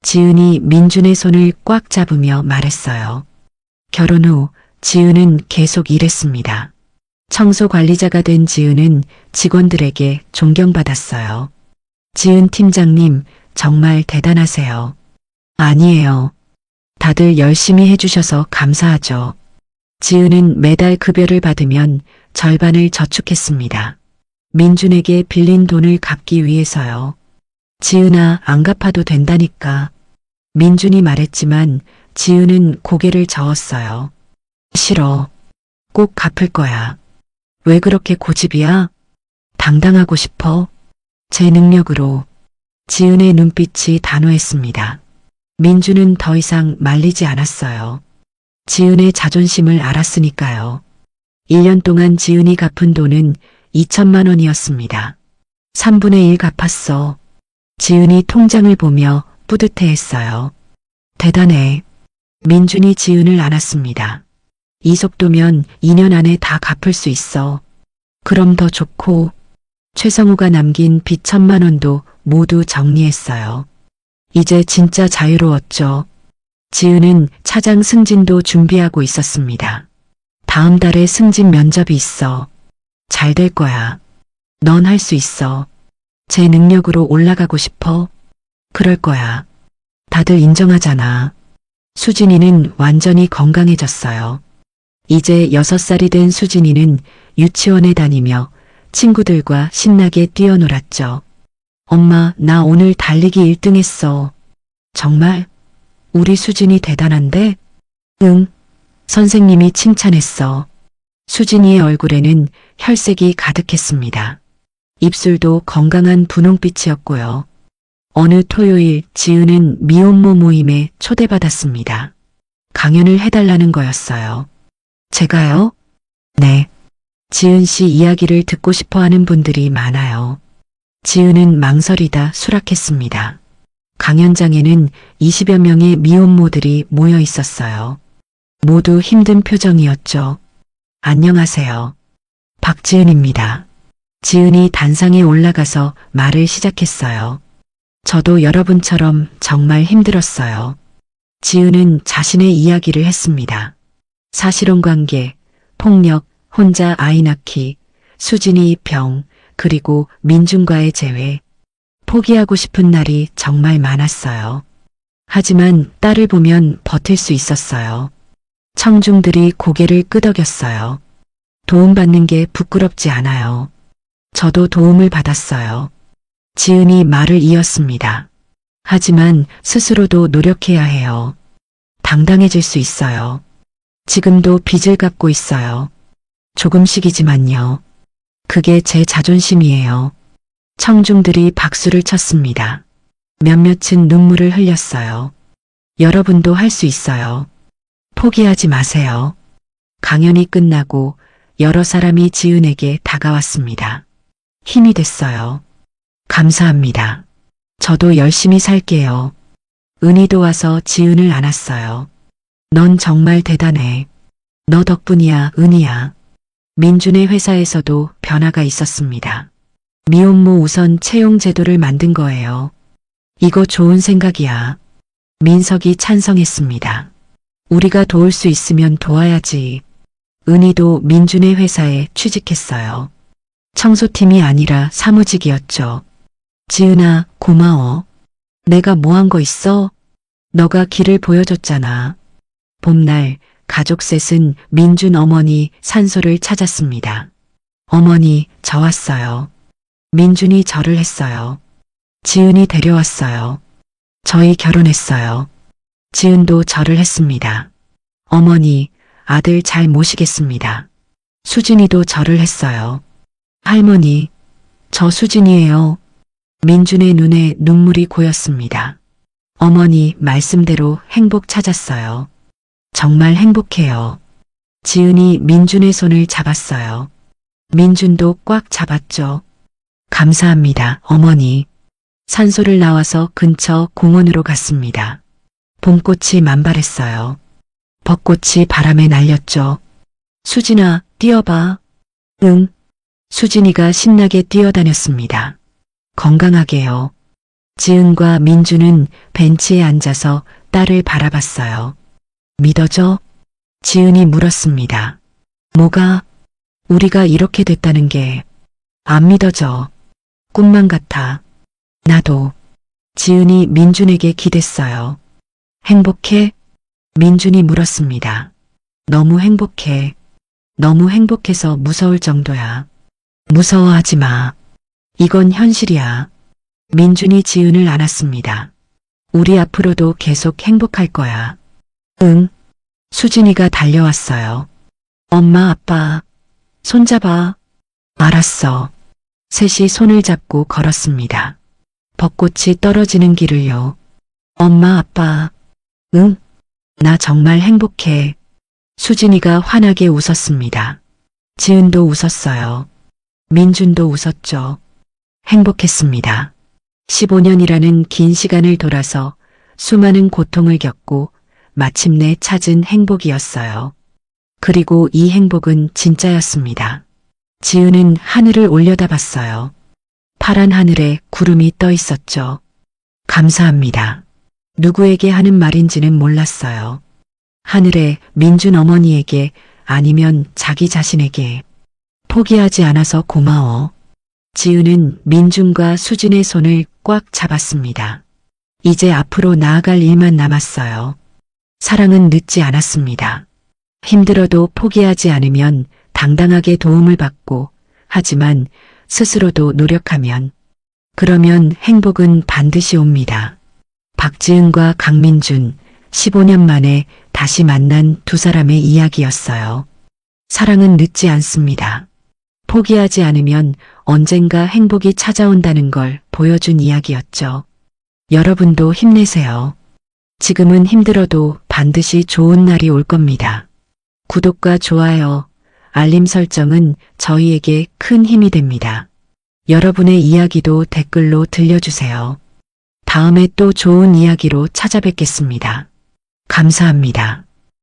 S1: 지은이 민준의 손을 꽉 잡으며 말했어요. 결혼 후 지은은 계속 일했습니다. 청소 관리자가 된 지은은 직원들에게 존경받았어요. 지은 팀장님, 정말 대단하세요. 아니에요. 다들 열심히 해주셔서 감사하죠. 지은은 매달 급여를 받으면 절반을 저축했습니다. 민준에게 빌린 돈을 갚기 위해서요. 지은아, 안 갚아도 된다니까. 민준이 말했지만 지은은 고개를 저었어요. 싫어. 꼭 갚을 거야. 왜 그렇게 고집이야? 당당하고 싶어. 제 능력으로. 지은의 눈빛이 단호했습니다. 민준은 더 이상 말리지 않았어요. 지은의 자존심을 알았으니까요. 1년 동안 지은이 갚은 돈은 2천만 원이었습니다. 3분의 1 갚았어. 지은이 통장을 보며 뿌듯해했어요. 대단해. 민준이 지은을 안았습니다. 이 속도면 2년 안에 다 갚을 수 있어. 그럼 더 좋고. 최성우가 남긴 빚 1,000만 원도 모두 정리했어요. 이제 진짜 자유로웠죠. 지은은 차장 승진도 준비하고 있었습니다. 다음 달에 승진 면접이 있어. 잘 될 거야. 넌 할 수 있어. 제 능력으로 올라가고 싶어. 그럴 거야. 다들 인정하잖아. 수진이는 완전히 건강해졌어요. 이제 6살이 된 수진이는 유치원에 다니며 친구들과 신나게 뛰어놀았죠. 엄마, 나 오늘 달리기 1등 했어. 정말? 우리 수진이 대단한데? 응. 선생님이 칭찬했어. 수진이의 얼굴에는 혈색이 가득했습니다. 입술도 건강한 분홍빛이었고요. 어느 토요일 지은은 미혼모 모임에 초대받았습니다. 강연을 해달라는 거였어요. 제가요? 네. 지은 씨 이야기를 듣고 싶어 하는 분들이 많아요. 지은은 망설이다 수락했습니다. 강연장에는 20여 명의 미혼모들이 모여 있었어요. 모두 힘든 표정이었죠. 안녕하세요. 박지은입니다. 지은이 단상에 올라가서 말을 시작했어요. 저도 여러분처럼 정말 힘들었어요. 지은은 자신의 이야기를 했습니다. 사실혼 관계, 폭력, 혼자 아이 낳기, 수진이 병, 그리고 민준과의 재회. 포기하고 싶은 날이 정말 많았어요. 하지만 딸을 보면 버틸 수 있었어요. 청중들이 고개를 끄덕였어요. 도움받는 게 부끄럽지 않아요. 저도 도움을 받았어요. 지은이 말을 이었습니다. 하지만 스스로도 노력해야 해요. 당당해질 수 있어요. 지금도 빚을 갚고 있어요. 조금씩이지만요. 그게 제 자존심이에요. 청중들이 박수를 쳤습니다. 몇몇은 눈물을 흘렸어요. 여러분도 할 수 있어요. 포기하지 마세요. 강연이 끝나고 여러 사람이 지은에게 다가왔습니다. 힘이 됐어요. 감사합니다. 저도 열심히 살게요. 은희도 와서 지은을 안았어요. 넌 정말 대단해. 너 덕분이야, 은희야. 민준의 회사에서도 변화가 있었습니다. 미혼모 우선 채용 제도를 만든 거예요. 이거 좋은 생각이야. 민석이 찬성했습니다. 우리가 도울 수 있으면 도와야지. 은희도 민준의 회사에 취직했어요. 청소팀이 아니라 사무직이었죠. 지은아, 고마워. 내가 뭐 한 거 있어? 너가 길을 보여줬잖아. 봄날 가족 셋은 민준 어머니 산소를 찾았습니다. 어머니, 저 왔어요. 민준이 절을 했어요. 지은이 데려왔어요. 저희 결혼했어요. 지은도 절을 했습니다. 어머니, 아들 잘 모시겠습니다. 수진이도 절을 했어요. 할머니, 저 수진이에요. 민준의 눈에 눈물이 고였습니다. 어머니 말씀대로 행복 찾았어요. 정말 행복해요. 지은이 민준의 손을 잡았어요. 민준도 꽉 잡았죠. 감사합니다, 어머니. 산소를 나와서 근처 공원으로 갔습니다. 봄꽃이 만발했어요. 벚꽃이 바람에 날렸죠. 수진아, 뛰어봐. 응. 수진이가 신나게 뛰어다녔습니다. 건강하게요. 지은과 민준은 벤치에 앉아서 딸을 바라봤어요. 믿어줘? 지은이 물었습니다. 뭐가? 우리가 이렇게 됐다는 게 안 믿어져. 꿈만 같아. 나도. 지은이 민준에게 기댔어요. 행복해? 민준이 물었습니다. 너무 행복해. 너무 행복해서 무서울 정도야. 무서워하지 마. 이건 현실이야. 민준이 지은을 안았습니다. 우리 앞으로도 계속 행복할 거야. 응. 수진이가 달려왔어요. 엄마, 아빠, 손잡아. 알았어. 셋이 손을 잡고 걸었습니다. 벚꽃이 떨어지는 길을요. 엄마, 아빠. 응. 나 정말 행복해. 수진이가 환하게 웃었습니다. 지은도 웃었어요. 민준도 웃었죠. 행복했습니다. 15년이라는 긴 시간을 돌아서 수많은 고통을 겪고 마침내 찾은 행복이었어요. 그리고 이 행복은 진짜였습니다. 지은은 하늘을 올려다봤어요. 파란 하늘에 구름이 떠 있었죠. 감사합니다. 누구에게 하는 말인지는 몰랐어요. 하늘에, 민준 어머니에게, 아니면 자기 자신에게. 포기하지 않아서 고마워. 지은은 민준과 수진의 손을 꽉 잡았습니다. 이제 앞으로 나아갈 일만 남았어요. 사랑은 늦지 않았습니다. 힘들어도 포기하지 않으면 당당하게 도움을 받고, 하지만 스스로도 노력하면, 그러면 행복은 반드시 옵니다. 박지은과 강민준, 15년 만에 다시 만난 두 사람의 이야기였어요. 사랑은 늦지 않습니다. 포기하지 않으면 언젠가 행복이 찾아온다는 걸 보여준 이야기였죠. 여러분도 힘내세요. 지금은 힘들어도 반드시 좋은 날이 올 겁니다. 구독과 좋아요, 알림 설정은 저희에게 큰 힘이 됩니다. 여러분의 이야기도 댓글로 들려주세요. 다음에 또 좋은 이야기로 찾아뵙겠습니다. 감사합니다.